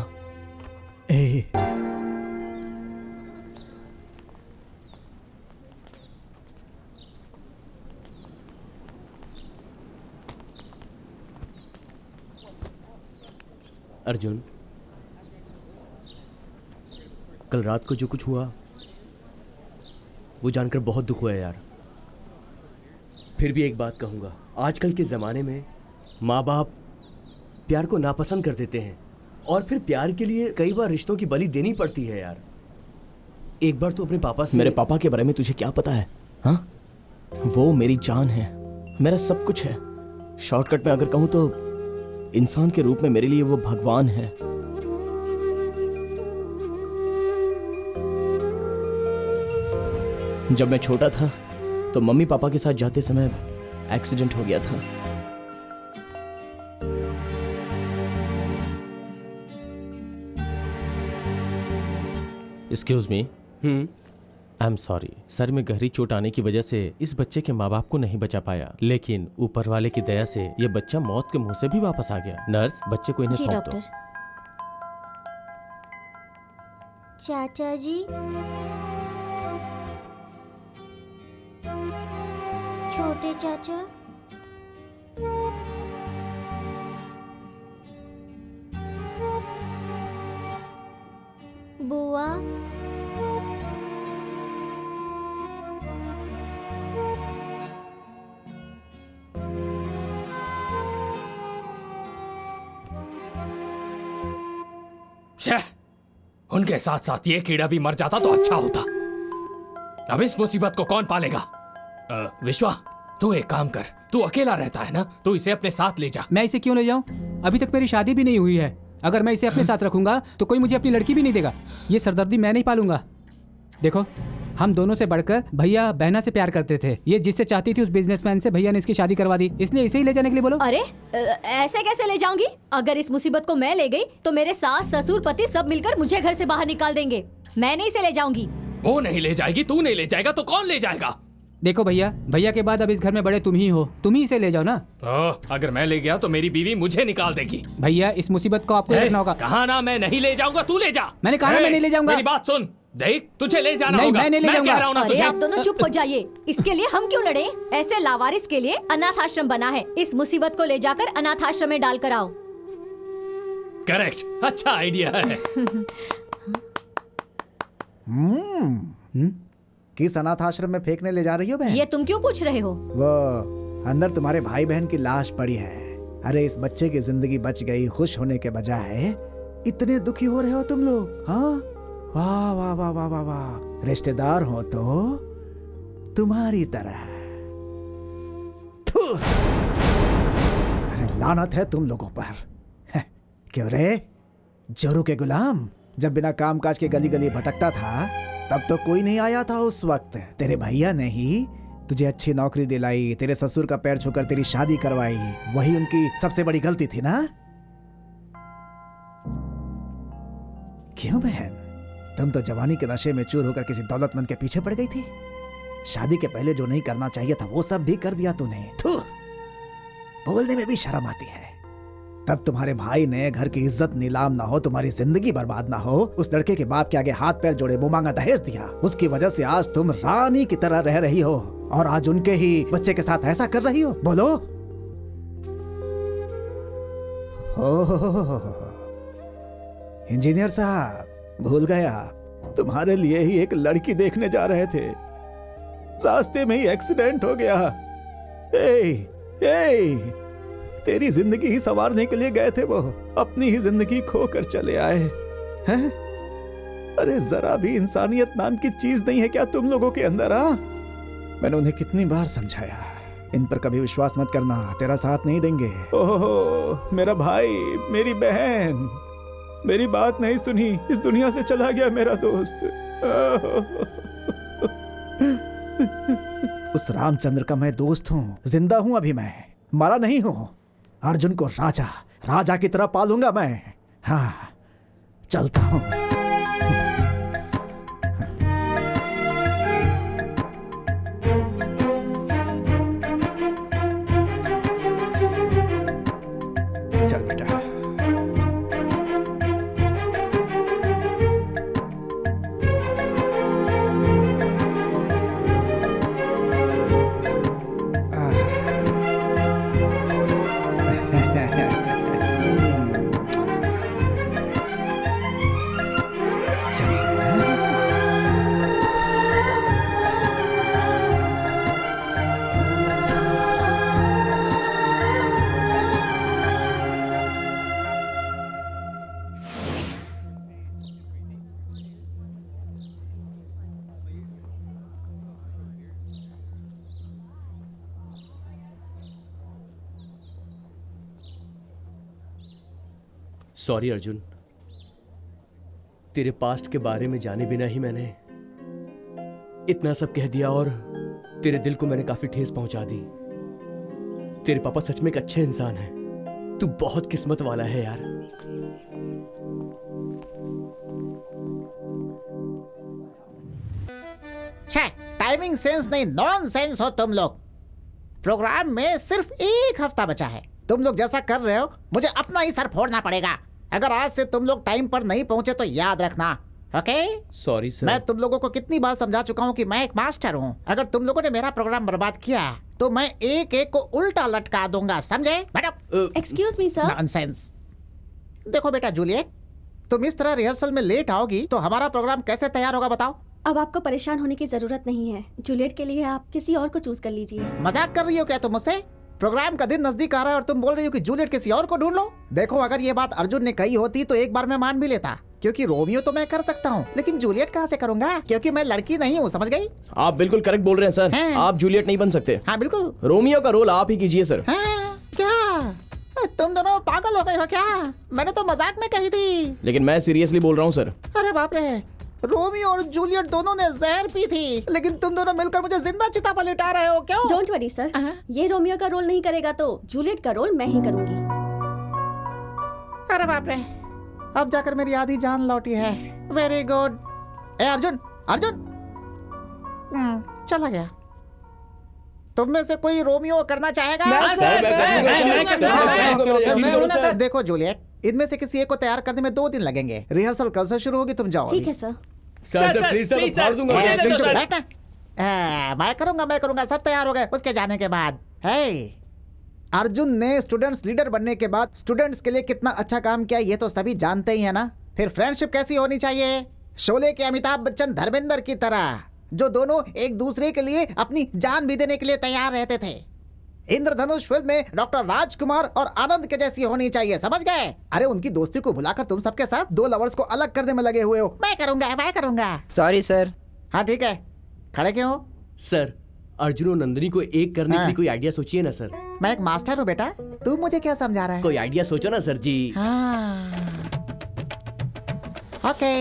अर्जुन, कल रात को जो कुछ हुआ वो जानकर बहुत दुख हुआ है यार। फिर भी एक बात कहूँगा, आजकल के ज़माने में माँ बाप प्यार को नापसंद कर देते हैं और फिर प्यार के लिए कई बार रिश्तों की बलि देनी पड़ती है यार। एक बार तो अपने पापा से। मेरे पापा के बारे में तुझे क्या पता है? हाँ, वो मेरी जान है, मेरा सब कुछ है। शॉर्टकट में अगर कहूँ तो इंसान के रूप में मेरे लिए वो भगवान है। जब मैं छोटा था तो मम्मी पापा के साथ जाते समय एक्सीडेंट हो गया था। Excuse me. I am sorry, sir में गहरी चोट आने की वजह से इस बच्चे के माँ बाप को नहीं बचा पाया, लेकिन ऊपर वाले की दया से ये बच्चा मौत के मुंह से भी वापस आ गया। नर्स, बच्चे को इन्हें सौंप दो। चाचा जी, छोटे चाचा, बुआ, उनके साथ साथ ये कीड़ा भी मर जाता तो अच्छा होता। अब इस मुसीबत को कौन पालेगा? विश्वा, तू एक काम कर, तू अकेला रहता है ना, तू इसे अपने साथ ले जा। मैं इसे क्यों ले जाऊं? अभी तक मेरी शादी भी नहीं हुई है। अगर मैं इसे अपने साथ रखूंगा तो कोई मुझे अपनी लड़की भी नहीं देगा। ये सरदर्दी मैं नहीं पालूंगा। देखो, हम दोनों से बढ़कर भैया बहना से प्यार करते थे। ये जिससे चाहती थी उस बिजनेसमैन से भैया ने इसकी शादी करवा दी, इसलिए इसे ही ले जाने के लिए बोलो। अरे ऐसे कैसे ले जाऊंगी? अगर इस मुसीबत को मैं ले गई तो मेरे सास, ससुर, पति सब मिलकर मुझे घर से बाहर निकाल देंगे। मैं नहीं इसे ले जाऊंगी। वो नहीं ले जाएगी, तू नहीं ले जाएगा तो कौन ले जाएगा? देखो भैया, भैया के बाद अब इस घर में बड़े तुम ही हो, तुम ही इसे ले जाओ ना। अगर मैं ले गया तो मेरी बीवी मुझे निकाल देगी। भैया, इस मुसीबत को आपको देखना होगा। कहा ना मैं नहीं ले जाऊंगा, तू ले जा। मैंने कहा ना मैं नहीं ले जाऊंगा। मेरी बात सुन, देख तुझे ले जाना नहीं, होगा। मैं नहीं ले जाऊंगा। कह रहा हूं ना अरे तुझे। आप दोनों चुप हो जाइए। इसके लिए हम क्यों लड़े? ऐसे लावारिस के लिए अनाथ आश्रम बना है। इस मुसीबत को ले जाकर अनाथ आश्रम में डाल कर आओ। करेक्ट, अच्छा आइडिया है। किस अनाथ आश्रम में फेंकने ले जा रही हो बहन? ये तुम क्यों पूछ रहे हो? वो अंदर तुम्हारे भाई बहन की लाश पड़ी है। अरे इस बच्चे की जिंदगी बच गई, खुश होने के बजाय इतने दुखी हो रहे हो तुम लोग। हाँ, वाह वाह वाह वाह वाह वाह। रिश्तेदार हो तो तुम्हारी तरह। अरे लानत है तुम लोगों पर। क्यों रे, जोरू के गुलाम? जब बिना काम काज के गली गली भटकता था तब तो कोई नहीं आया था उस वक्त। तेरे भैया ने ही तुझे अच्छी नौकरी दिलाई, तेरे ससुर का पैर छूकर तेरी शादी करवाई। वही उनकी सबसे बड़ी गलती थी ना? क्यों बहन, तुम तो जवानी के नशे में चूर होकर किसी दौलतमंद के पीछे पड़ गई थी। शादी के पहले जो नहीं करना चाहिए था वो सब भी कर दिया तूने। थू, बोलने में भी शर्म आती है। तब तुम्हारे भाई ने घर की इज्जत नीलाम ना हो, तुम्हारी जिंदगी बर्बाद ना हो, उस लड़के के बाप के आगे हाथ पैर जोड़े मुंह मांगा दहेज दिया। उसकी वजह से आज तुम रानी की तरह रह रही हो और आज उनके ही बच्चे के साथ ऐसा कर रही हो। बोलो। इंजीनियर साहब, भूल गया, तुम्हारे लिए ही एक लड़की देखने जा रहे थे, रास्ते में ही एक्सीडेंट हो गया। तेरी जिंदगी ही संवारने के लिए गए थे वो, अपनी ही जिंदगी खोकर चले आए हैं। अरे जरा भी इंसानियत नाम की चीज नहीं है क्या तुम लोगों के अंदर? मैंने उन्हें कितनी बार समझाया, इन पर कभी विश्वास मत करना, तेरा साथ नहीं देंगे। ओह मेरा भाई, मेरी बहन, मेरी बात नहीं सुनी, इस दुनिया से चला गया मेरा दोस्त। उस रामचंद्र का मैं दोस्त हूँ, जिंदा हूँ अभी, मैं मरा नहीं हूँ। अर्जुन को राजा की तरह पालूंगा मैं। हाँ, चलता हूँ। चल बेटा। सॉरी अर्जुन, तेरे पास्ट के बारे में जाने बिना ही मैंने इतना सब कह दिया और तेरे दिल को मैंने काफी ठेस पहुंचा दी। तेरे पापा सच में एक अच्छे इंसान हैं। तू बहुत किस्मत वाला है यार। छे, टाइमिंग सेंस नहीं, नॉनसेंस हो तुम लोग। प्रोग्राम में सिर्फ 1 हफ्ता बचा है। तुम लोग जैसा कर रहे हो मुझे अपना ही सर फोड़ना पड़ेगा। अगर आज से तुम लोग टाइम पर नहीं पहुंचे तो याद रखना, ओके? Sorry sir. मैं तुम लोगों को कितनी बार समझा चुका हूँ कि मैं एक मास्टर हूँ। अगर तुम लोगों ने मेरा प्रोग्राम बर्बाद किया तो मैं एक को उल्टा लटका दूंगा, समझे? Madam excuse me sir. Nonsense. देखो बेटा जूलियट, तुम इस तरह रिहर्सल में लेट आओगी तो हमारा प्रोग्राम कैसे तैयार होगा बताओ? अब आपको परेशान होने की जरूरत नहीं है। जूलियट के लिए आप किसी और को चूज कर लीजिए। मजाक कर रही हो क्या तुम मुझसे? प्रोग्राम का दिन नजदीक आ रहा है और तुम बोल रही हो कि जूलियट किसी और को ढूंढ लो। देखो, अगर ये बात अर्जुन ने कही होती तो एक बार मैं मान भी लेता, क्योंकि रोमियो तो मैं कर सकता हूँ, लेकिन जूलियट कहाँ से करूंगा? क्योंकि मैं लड़की नहीं हूँ, समझ गई? आप बिल्कुल करेक्ट बोल रहे हैं सर। आप जूलियट नहीं बन सकते। हाँ बिल्कुल। रोमियो का रोल आप ही कीजिए सर। क्या तुम दोनों पागल हो गए हो क्या? मैंने तो मजाक में कही थी। लेकिन मैं सीरियसली बोल रहा हूँ सर। अरे बाप रे, रोमियो और जूलियट दोनों ने जहर पी थी, लेकिन तुम दोनों मिलकर मुझे जिंदा चिता पर लिटा रहे हो, क्यों? डोंट वरी सर, ये रोमियो का रोल नहीं करेगा तो जूलियट का रोल मैं ही करूंगी। अरे बाप रे, अब जाकर मेरी आधी जान लौटी है। Very good. ए अर्जुन, अर्जुन चला गया। तुम में से कोई रोमियो करना चाहेगा? देखो जूलियट, इनमें से किसी एक को तैयार करने में 2 दिन लगेंगे। रिहर्सल कल से शुरू होगी, तुम जाओ। ठीक है सर। प्लीज सर, फाड़ दूंगा। मैं करूंगा, सब तैयार हो गए उसके जाने के बाद। अर्जुन ने स्टूडेंट्स लीडर बनने के बाद स्टूडेंट्स के लिए कितना अच्छा काम किया ये तो सभी जानते ही है ना। फिर फ्रेंडशिप कैसी होनी चाहिए? शोले के अमिताभ बच्चन धर्मेंद्र की तरह, जो दोनों एक दूसरे के लिए अपनी जान भी देने के लिए तैयार रहते थे। इंद्रधनुष फिल्म में डॉक्टर राजकुमार और आनंद के जैसी होनी चाहिए, समझ गए? अरे उनकी दोस्ती को भुलाकर तुम सबके सब 2 लवर्स को अलग करने में लगे हुए हो। मैं करूंगा। Sorry sir. हाँ ठीक है, खड़े क्यों हो? सर, अर्जुन और नंदिनी को एक करने के लिए कोई आइडिया सोचिए ना सर। मैं एक मास्टर हूँ बेटा, तू मुझे क्या समझा रहा है? कोई आइडिया सोचो ना सर जी। हाँ ओके।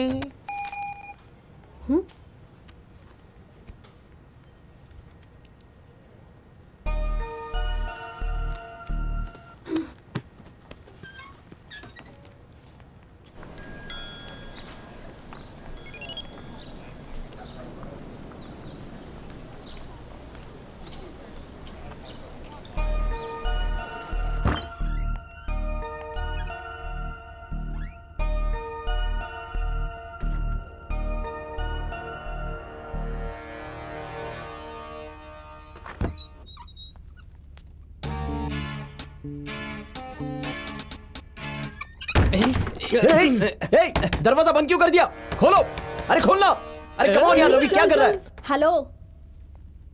दरवाजा बंद क्यों कर दिया? खोलो, अरे खोलना। अरे कम ऑन यार, रवि क्या कर रहा है? हेलो,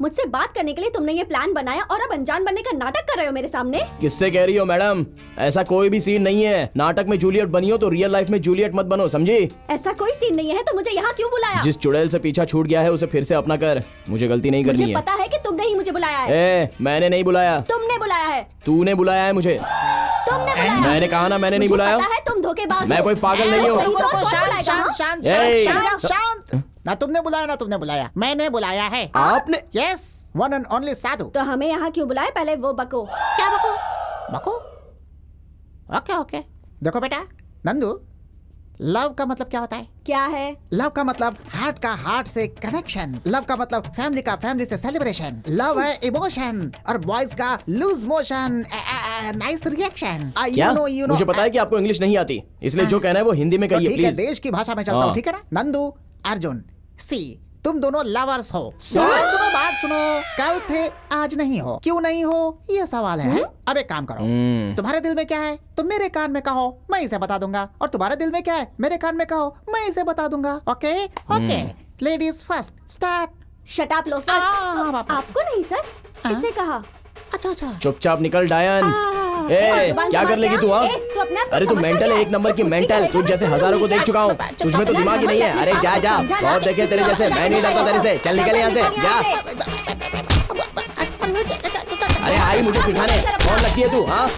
मुझसे बात करने के लिए तुमने ये प्लान बनाया और अब अनजान बनने का नाटक कर रहे हो मेरे सामने? किससे कह रही हो मैडम? ऐसा कोई भी सीन नहीं है। नाटक में जूलियट बनी हो तो रियल लाइफ में जूलियट मत बनो, समझी? ऐसा कोई सीन नहीं है तो मुझे यहाँ क्यों बुलाया? जिस चुड़ैल से पीछा छूट गया है उसे फिर से अपना कर। मुझे गलती नहीं करनी है। मुझे पता है कि तुमने ही मुझे बुलाया है। मैंने नहीं बुलाया। तुमने बुलाया है। तूने बुलाया है मुझे। तुमने बुलाया। मैंने कहा ना, मैंने नहीं बुलाया। पता है तुम धोखेबाज हो। मैं कोई पागल नहीं हूँ। शांत। ना तुमने बुलाया, मैंने बुलाया है। आपने? यस, वन एंड ओनली साधु। तो हमें यहाँ क्यों बुलाया? पहले वो बको। क्या बको? ओके। देखो बेटा नंदू, लव का मतलब क्या होता है? क्या है? लव का मतलब हार्ट का हार्ट से कनेक्शन। लव का मतलब फैमिली का फैमिली से सेलिब्रेशन। लव है इमोशन और बॉयज का लूज मोशन, नाइस रिएक्शन। क्या? मुझे पता है कि आपको इंग्लिश नहीं आती, इसलिए जो कहना है वो हिंदी में कहिए ठीक है, प्लीज। देश की भाषा में चलता हूँ, ठीक है ना? नंदू, अर्जुन, सी, तुम दोनों लवर्स हो। बात सुनो, कल थे आज नहीं हो। क्यों नहीं हो ये सवाल है। अब एक काम करो, तुम्हारे दिल में क्या है तुम मेरे कान में कहो, मैं इसे बता दूंगा। और तुम्हारे दिल में क्या है मेरे कान में कहो, मैं इसे बता दूंगा। Okay? Ladies first, start. Shut up loafer. आपको नहीं सर, किससे कहा? अच्छा। चुपचाप निकल डायन। क्या कर लेगी तू? अरे तू मेंटल है, 1 नंबर की मेंटल। तुझ जैसे हजारों को देख चुका हूँ, तुझमें तो दिमाग ही नहीं है। अरे जा, बहुत देखे तेरे जैसे। मैं नहीं डरता तेरे से। चल निकल यहाँ से, जा। अरे आई मुझे सिखाने, कौन लगती है तू? हाँ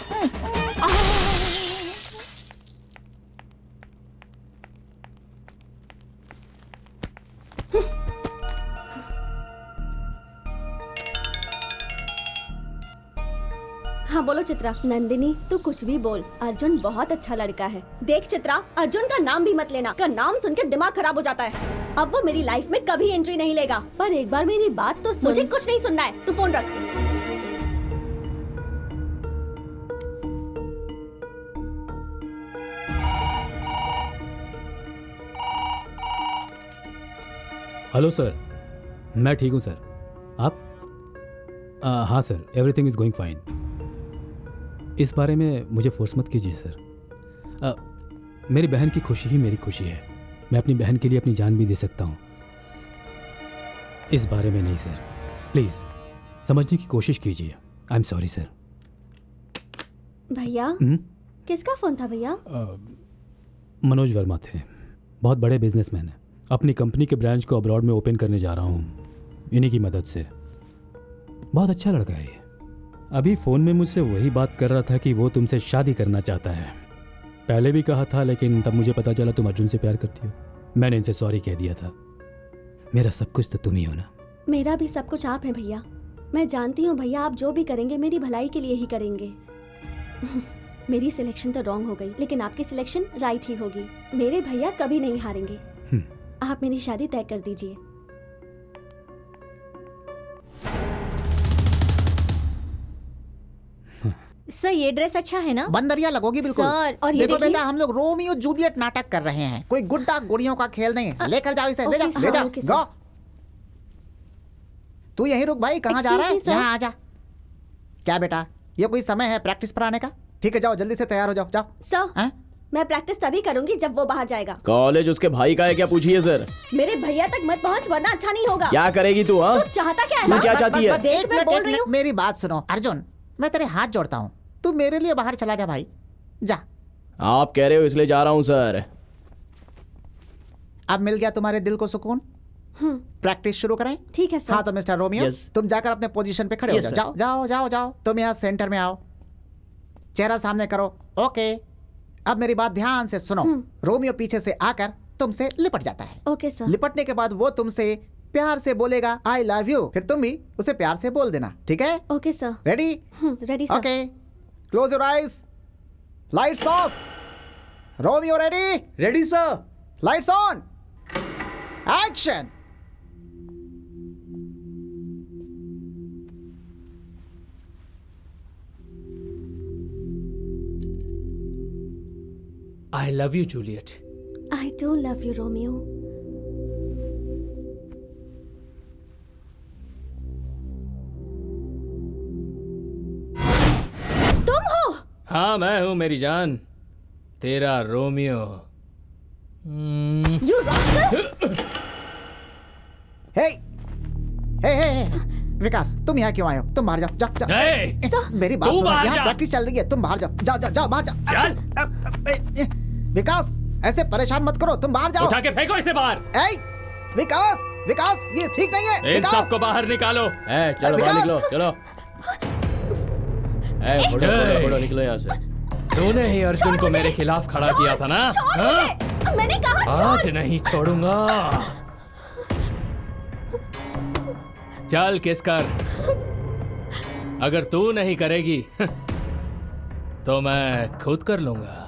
हाँ बोलो चित्रा। नंदिनी तू कुछ भी बोल, अर्जुन बहुत अच्छा लड़का है। देख चित्रा, अर्जुन का नाम भी मत लेना, का नाम सुन के दिमाग खराब हो जाता है। अब वो मेरी लाइफ में कभी एंट्री नहीं लेगा। पर एक बार मेरी बात तो सुन। मुझे कुछ नहीं सुनना है, तू फोन रख। हेलो सर, मैं ठीक हूँ सर। आप? हाँ sir, everything is going fine. इस बारे में मुझे फोर्स मत कीजिए सर। मेरी बहन की खुशी ही मेरी खुशी है। मैं अपनी बहन के लिए अपनी जान भी दे सकता हूँ। इस बारे में नहीं सर, प्लीज़ समझने की कोशिश कीजिए। I am sorry sir. भैया किसका फोन था भैया? मनोज वर्मा थे, बहुत बड़े बिजनेसमैन हैं। अपनी कंपनी के ब्रांच को अब्रॉड में ओपन करने जा रहा हूँ इन्हीं की मदद से। बहुत अच्छा लड़का है ये। अभी फ़ोन में मुझसे वही बात कर रहा था कि वो तुमसे शादी करना चाहता है। पहले भी कहा था, लेकिन तब मुझे पता चला तुम अर्जुन से प्यार करती हो। मैंने इनसे सॉरी कह दिया था। मेरा सब कुछ तो तुम ही हो ना। मेरा भी सब कुछ आप है भैया। मैं जानती हूँ भैया, आप जो भी करेंगे मेरी भलाई के लिए ही करेंगे। मेरी सिलेक्शन तो रॉन्ग हो गई, लेकिन आपकी सिलेक्शन राइट ही होगी। मेरे भैया कभी नहीं हारेंगे। आप मेरी शादी तय कर दीजिए। सर ये ड्रेस अच्छा है ना? बंदरिया लगोगी बिल्कुल। सर, और ये देखो देखिए। बेटा, हम लोग रोमियो जूलियट नाटक कर रहे हैं, कोई गुड्डा गुड़ियों का खेल नहीं है। लेकर जाओ इसे, ले जाओ ले जाओ। गो, तू यहीं रुक भाई, कहाँ जा रहा है? यहाँ आ जा। क्या बेटा, ये कोई समय है प्रैक्टिस पर आने का? ठीक है, जाओ जल्दी से तैयार हो जाओ। जाओ सर, मैं प्रैक्टिस तभी करूंगी जब वो बाहर जाएगा। कॉलेज उसके भाई का है क्या, पूछिए सर। मेरे भैया तक मत पहुंच, वरना अच्छा नहीं होगा। क्या करेगी तू? हाँ, तू चाहता क्या है? तू क्या चाहती है? देख, मैं बोल रही हूँ। मेरी बात सुनो अर्जुन, मैं तेरे हाथ जोड़ता हूँ, तू मेरे लिए बाहर चला जा भाई, जा। आप कह रहे हो इसलिए जा रहा हूँ सर। अब मिल गया तुम्हारे दिल को सुकून? प्रैक्टिस शुरू करें? ठीक है सर। हाँ तो मिस्टर रोमियो, तुम जाकर अपने पोजीशन पे खड़े हो जाओ। जाओ जाओ जाओ जाओ। तुम यहाँ सेंटर में आओ, चेहरा सामने करो। ओके, अब मेरी बात ध्यान से सुनो। रोमियो पीछे से आकर तुमसे लिपट जाता है। Okay sir. लिपटने के बाद वो तुमसे प्यार से बोलेगा आई लव यू, फिर तुम भी उसे प्यार से बोल देना, ठीक है? Okay sir. Ready? Ready sir. Okay, close your eyes, lights off. Romeo ready? Ready sir. Lights on, action. I love you, Juliet. I do love you, Romeo. तुम हो? हाँ मैं हूँ मेरी जान, तेरा रोमियो। You rascal! हे विकास, तुम यहाँ क्यों आए हो? तुम बाहर जाओ, जाओ जाओ। मेरी बात सुनो, यहाँ प्रैक्टिस चल रही है, तुम बाहर जाओ। जाओ जाओ जाओ, बाहर जाओ। विकास, ऐसे परेशान मत करो, तुम बाहर जाओ। उठा के फेंको इसे बाहर। विकास, विकास, ये ठीक नहीं है। इन सबको बाहर निकालो। चलो बाहर निकलो, चलो। फोड़ो, निकलो यहाँ से। तूने ही अर्जुन को मेरे खिलाफ खड़ा किया था ना? मैंने कहा आज नहीं छोड़ूंगा। चल किस कर। अगर तू नहीं करेगी तो मैं खुद कर लूंगा।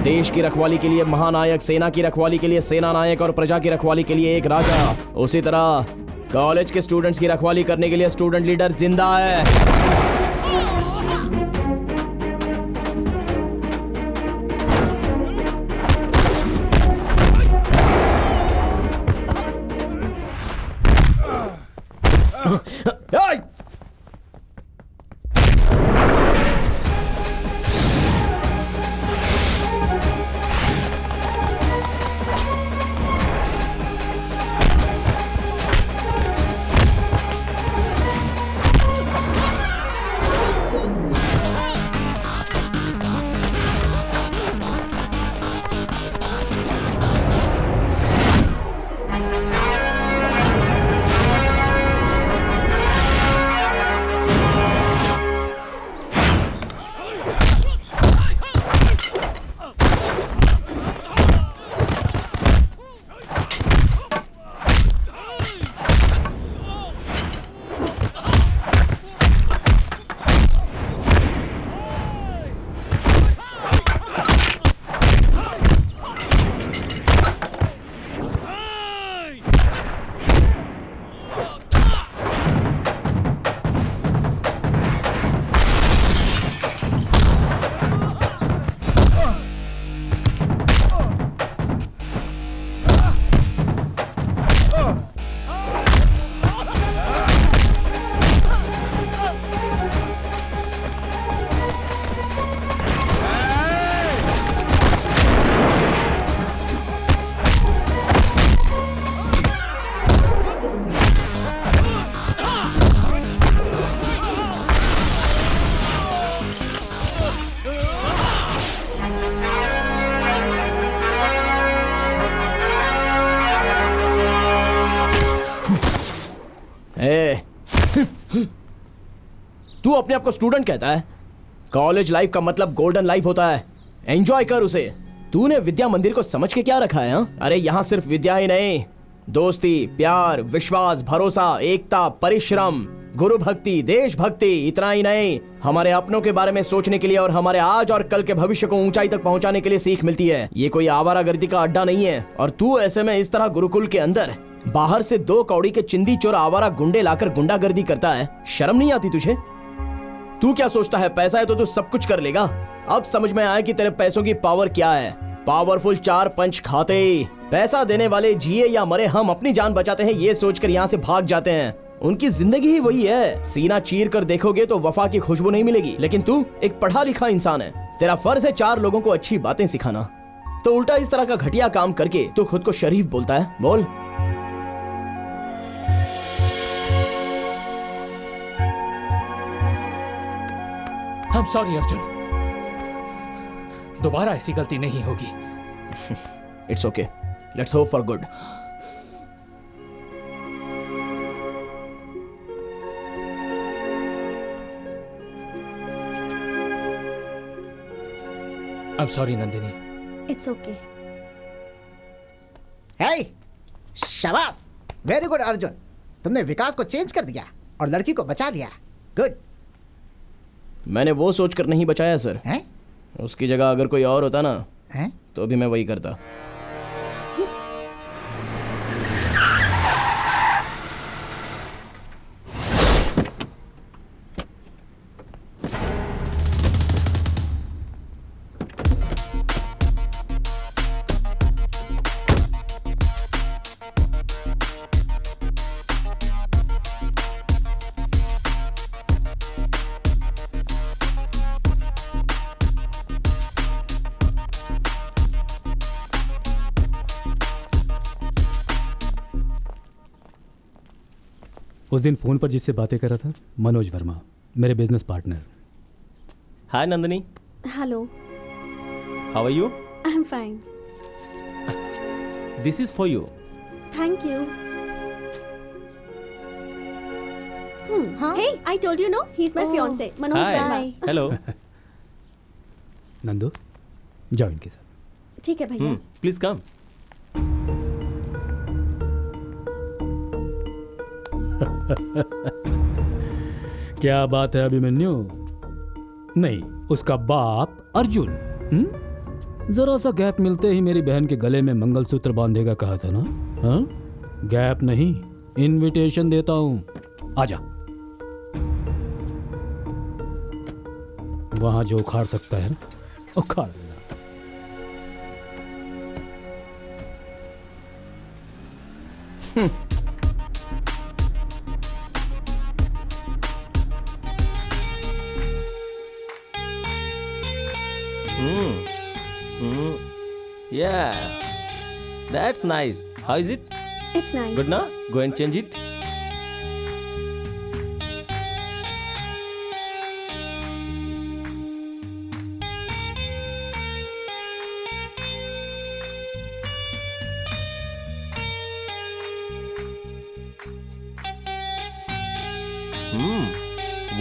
देश की रखवाली के लिए महानायक, सेना की रखवाली के लिए सेना नायक और प्रजा की रखवाली के लिए एक राजा। उसी तरह कॉलेज के स्टूडेंट्स की रखवाली करने के लिए स्टूडेंट लीडर जिंदा है। तू अपने आप को स्टूडेंट कहता है? कॉलेज लाइफ का मतलब गोल्डन लाइफ होता है, एंजॉय कर उसे। तूने विद्या मंदिर को समझ के क्या रखा है? अरे यहाँ सिर्फ विद्या ही नहीं, दोस्ती, प्यार, विश्वास, भरोसा, एकता, परिश्रम, गुरु भक्ति, देशभक्ति, इतना ही नहीं, हमारे अपनों के बारे में सोचने के लिए और हमारे आज और कल के भविष्य को ऊंचाई तक पहुंचाने के लिए सीख मिलती है। ये कोई आवारागर्दी का अड्डा नहीं है। और तू ऐसे में इस तरह गुरुकुल के अंदर बाहर से 2 कौड़ी के चिंदी चोर आवारा गुंडे लाकर गुंडागर्दी करता है। शर्म नहीं आती तुझे? तू क्या सोचता है पैसा है तो तू सब कुछ कर लेगा? अब समझ में आया कि तेरे पैसों की पावर क्या है। पावरफुल 4 पंच खाते, पैसा देने वाले जिए या मरे हम अपनी जान बचाते हैं ये सोचकर यहाँ से भाग जाते हैं। उनकी जिंदगी ही वही है। सीना चीर कर देखोगे तो वफा की खुशबू नहीं मिलेगी। लेकिन तू एक पढ़ा लिखा इंसान है, तेरा फर्ज है 4 लोगों को अच्छी बातें सिखाना। तो उल्टा इस तरह का घटिया काम करके तू खुद को शरीफ बोलता है। बोल। I'm sorry अर्जुन, दोबारा ऐसी गलती नहीं होगी। It's okay. Let's hope for good. I'm sorry Nandini. It's okay. Hey, शाबाश, वेरी गुड अर्जुन। तुमने विकास को चेंज कर दिया और लड़की को बचा दिया। गुड। मैंने वो सोचकर नहीं बचाया सर। हैं? उसकी जगह अगर कोई और होता ना हैं? तो भी मैं वही करता। उस दिन फोन पर जिससे बातें कर रहा था, मनोज वर्मा, मेरे business partner. Hi Nandini. Hello. How are you? I am fine. This is for you. Thank you. Hey, I told you no, he's my fiance, Manoj Verma. Hello. Nandu, जाओ इनके साथ। ठीक है भैया। Please come. क्या बात है अभिमन्यु? नहीं, उसका बाप अर्जुन। जरा सा गैप मिलते ही मेरी बहन के गले में मंगलसूत्र बांधेगा कहा था ना? हाँ? गैप नहीं, इनविटेशन देता हूं। आजा। वहां जो उखाड़ सकता है ना, उखाड़ लेना। Yeah, that's nice. How is it? It's nice. Good now? Go and change it.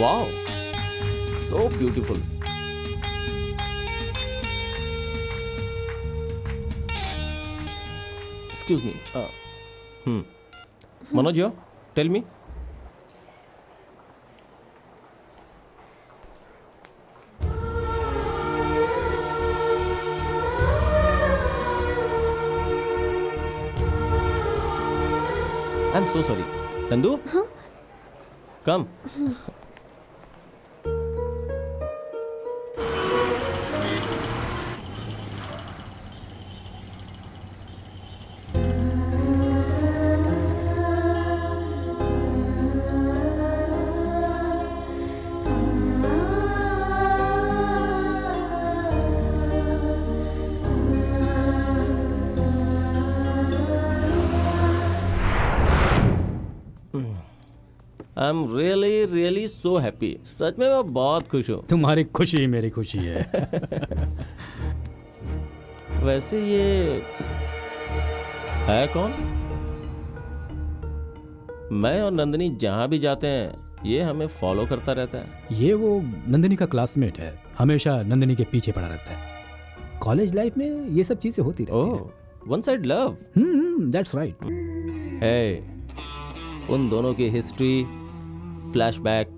Wow, so beautiful. Excuse me. Manoj, tell me. I'm so sorry. Nandu? Huh? Come. I am really so happy. सच में मैं बहुत खुश हूँ। तुम्हारी खुशी मेरी खुशी है। वैसे ये है कौन? मैं और नंदिनी जहाँ भी जाते हैं ये हमें फॉलो करता रहता है। ये वो नंदिनी का क्लासमेट है, हमेशा नंदिनी के पीछे पड़ा रहता है। कॉलेज लाइफ में ये सब चीजें होती रहती हैं। One side love. That's right. है उन दोनों की हिस्ट्री, फ्लैशबैक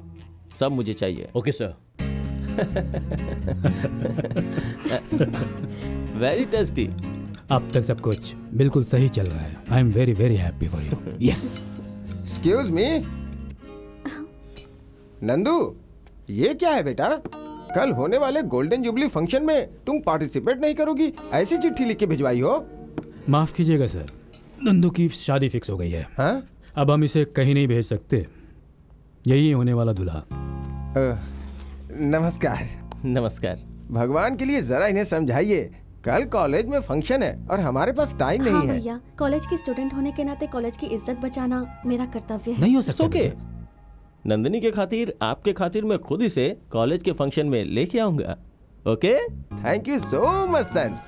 सब मुझे चाहिए। Okay sir. Very tasty. अब तक सब कुछ बिल्कुल सही चल रहा है। I am very very happy for you. Yes. Excuse me Nandu, ये क्या है बेटा? कल होने वाले गोल्डन जुबली फंक्शन में तुम पार्टिसिपेट नहीं करोगी? ऐसी चिट्ठी लिख के भिजवाई हो? माफ कीजिएगा सर, नंदू की शादी फिक्स हो गई है। हाँ? अब हम इसे कहीं नहीं भेज सकते। यही होने वाला दूल्हा। नमस्कार। नमस्कार। भगवान के लिए जरा इन्हें समझाइए, कल कॉलेज में फंक्शन है और हमारे पास टाइम नहीं है। भैया, कॉलेज की स्टूडेंट होने के नाते कॉलेज की इज्जत बचाना मेरा कर्तव्य है। नहीं हो सकता। ओके। नंदिनी के खातिर, आपके खातिर मैं खुद इसे कॉलेज के फंक्शन में लेके आऊंगा। Okay? Thank you so much son.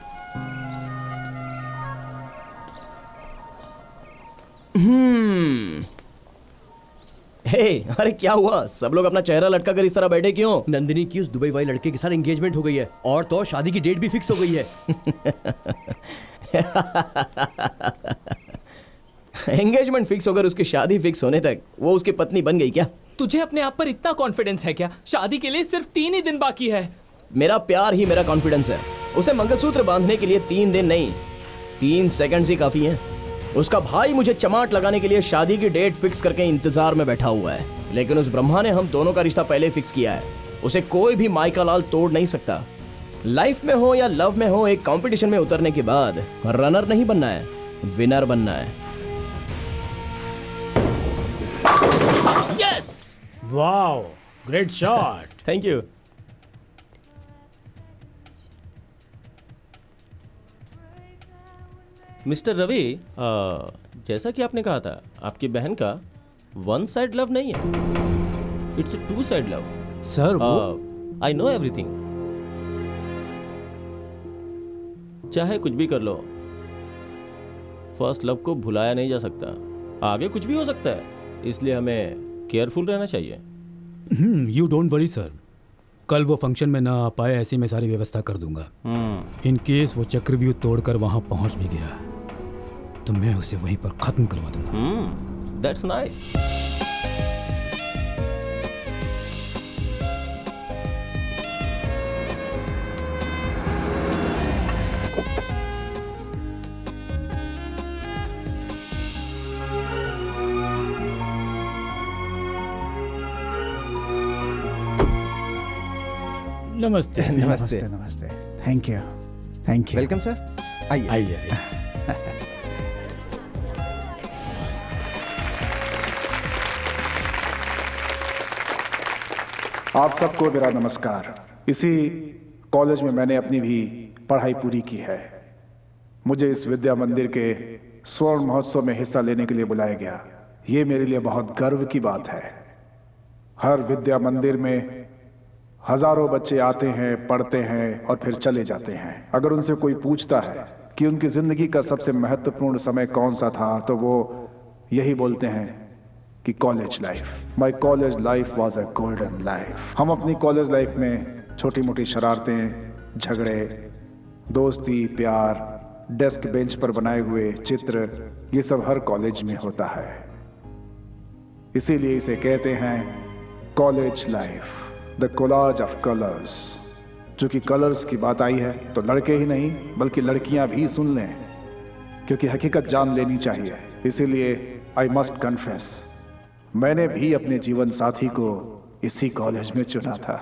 Hey, अरे क्या हुआ? सब लोग अपना चेहरा लटका कर इस तरह बैठे क्यों? नंदिनी की उस दुबई वाले लड़के के साथ एंगेजमेंट हो गई है और तो और शादी की डेट भी फिक्स हो गई है। एंगेजमेंट फिक्स होकर उसकी शादी फिक्स होने तक वो उसकी पत्नी बन गई क्या? तुझे अपने आप पर इतना कॉन्फिडेंस है क्या? शादी के लिए सिर्फ 3 ही दिन बाकी है। मेरा प्यार ही मेरा कॉन्फिडेंस है। उसे मंगलसूत्र बांधने के लिए 3 दिन नहीं, 3 सेकंड्स ही काफी हैं। उसका भाई मुझे चमाट लगाने के लिए शादी की डेट फिक्स करके इंतजार में बैठा हुआ है, लेकिन उस ब्रह्मा ने हम दोनों का रिश्ता पहले फिक्स किया है। उसे कोई भी माइका लाल तोड़ नहीं सकता। लाइफ में हो या लव में हो, एक कंपटीशन में उतरने के बाद रनर नहीं बनना है, विनर बनना है। Yes! Wow, great shot. Thank you. Mister Ravi, जैसा कि आपने कहा था, आपकी बहन का 1 साइड लव नहीं है, it's 2 side love. Sir I know everything. चाहे कुछ भी कर लो, फर्स्ट लव को भुलाया नहीं जा सकता। आगे कुछ भी हो सकता है, इसलिए हमें केयरफुल रहना चाहिए। यू डोंट वरी सर, कल वो फंक्शन में ना आ पाए, ऐसी मैं सारी व्यवस्था कर दूंगा। इन केस वो चक्रव्यूह तोड़कर वहां पहुंच भी गया तो मैं उसे वहीं पर खत्म करवा दूंगा। That's nice. नमस्ते। नमस्ते नमस्ते। Thank you. Thank you. Welcome sir. आइए आइए। आप सबको मेरा नमस्कार। इसी कॉलेज में मैंने अपनी भी पढ़ाई पूरी की है। मुझे इस विद्या मंदिर के स्वर्ण महोत्सव में हिस्सा लेने के लिए बुलाया गया। ये मेरे लिए बहुत गर्व की बात है। हर विद्या मंदिर में हजारों बच्चे आते हैं, पढ़ते हैं और फिर चले जाते हैं। अगर उनसे कोई पूछता है कि उनकी जिंदगी का सबसे महत्वपूर्ण समय कौन सा था, तो वो यही बोलते हैं कि college life. My college life was a golden life. हम अपनी कॉलेज लाइफ में छोटी मोटी शरारतें, झगड़े, दोस्ती, प्यार, डेस्क बेंच पर बनाए हुए चित्र, ये सब हर कॉलेज में होता है। इसीलिए इसे कहते हैं college life, the collage of colours. चूंकि कलर्स की बात आई है तो लड़के ही नहीं बल्कि लड़कियां भी सुन लें, क्योंकि हकीकत जान लेनी चाहिए। इसीलिए आई मस्ट कन्फेस, मैंने भी अपने जीवन साथी को इसी कॉलेज में चुना था।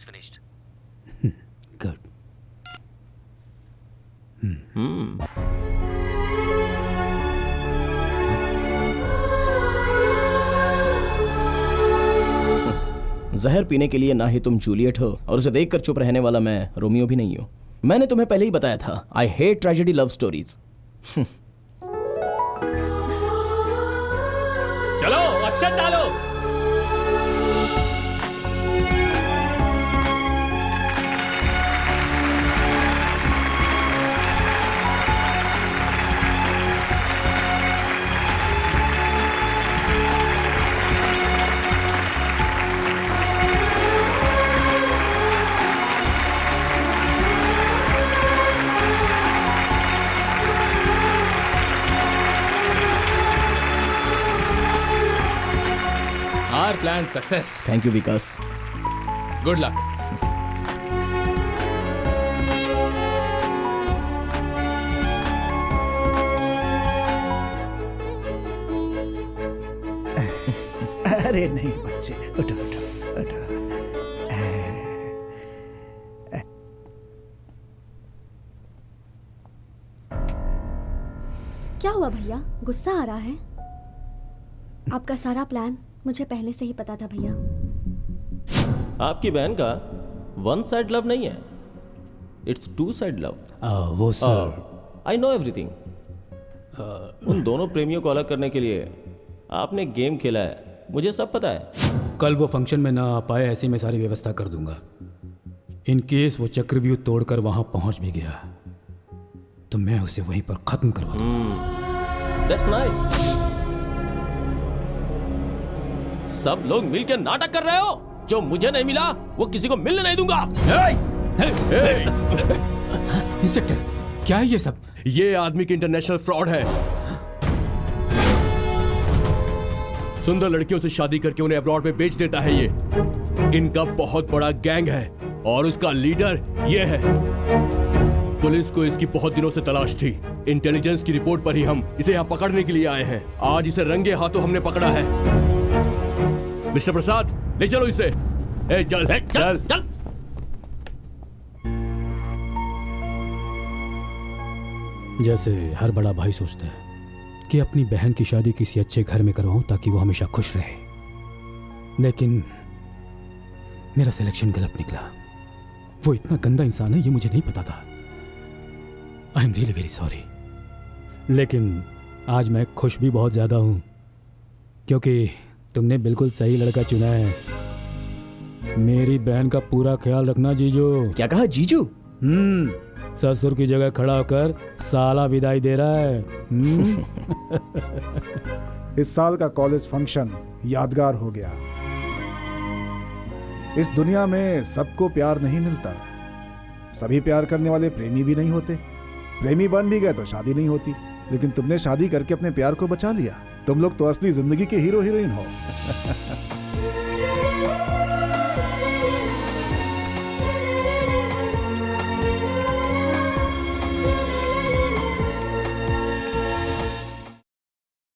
finished. गुड। जहर पीने के लिए ना ही तुम जूलियट हो और उसे देखकर चुप रहने वाला मैं रोमियो भी नहीं हूं। मैंने तुम्हें पहले ही बताया था, I hate tragedy love stories. चलो अक्षत डालो। Our plan success. Thank you Vikas. Good luck. अरे नहीं बच्चे, उठो उठो उठो। क्या हुआ भैया, गुस्सा आ रहा है? आपका सारा प्लान मुझे पहले से ही पता था भैया। आपकी बहन का वन साइड लव नहीं है, इट्स टू साइड लव। वो सर, आई नो एवरीथिंग। उन दोनों प्रेमियों को अलग करने के लिए आपने गेम खेला है, मुझे सब पता है। कल वो फंक्शन में ना आ पाए, ऐसी मैं सारी व्यवस्था कर दूंगा। इन केस वो चक्रव्यूह तोड़कर वहां पहुंच भी गया तो मैं उसे वहीं पर खत्म करवा दूंगा। That's nice. सब लोग मिलकर नाटक कर रहे हो। जो मुझे नहीं मिला वो किसी को मिलने नहीं दूंगा। इंस्पेक्टर, क्या है ये सब? ये आदमी की इंटरनेशनल फ्रॉड है। सुंदर लड़कियों से शादी करके उन्हें अब्रॉड में बेच देता है। ये इनका बहुत बड़ा गैंग है और उसका लीडर ये है। पुलिस को इसकी बहुत दिनों से तलाश थी। इंटेलिजेंस की रिपोर्ट पर ही हम इसे यहाँ पकड़ने के लिए आए हैं। आज इसे रंगे हाथों हमने पकड़ा है। मिस्टर प्रसाद, ले चलो इसे। चल चल चल। जैसे हर बड़ा भाई सोचता है कि अपनी बहन की शादी किसी अच्छे घर में करवाऊं ताकि वो हमेशा खुश रहे, लेकिन मेरा सिलेक्शन गलत निकला। वो इतना गंदा इंसान है ये मुझे नहीं पता था। आई एम रियली वेरी सॉरी। लेकिन आज मैं खुश भी बहुत ज्यादा हूं क्योंकि तुमने बिल्कुल सही लड़का चुना है। मेरी बहन का पूरा ख्याल रखना जीजू। क्या कहा जीजू? ससुर की जगह खड़ा होकर साला विदाई दे रहा है। इस साल का कॉलेज फंक्शन यादगार हो गया। इस दुनिया में सबको प्यार नहीं मिलता। सभी प्यार करने वाले प्रेमी भी नहीं होते। प्रेमी बन भी गए तो शादी नहीं होती। लेकिन तुमने शादी करके अपने प्यार को बचा लिया। तुम लोग तो असली जिंदगी के हीरो हीरोइन हो।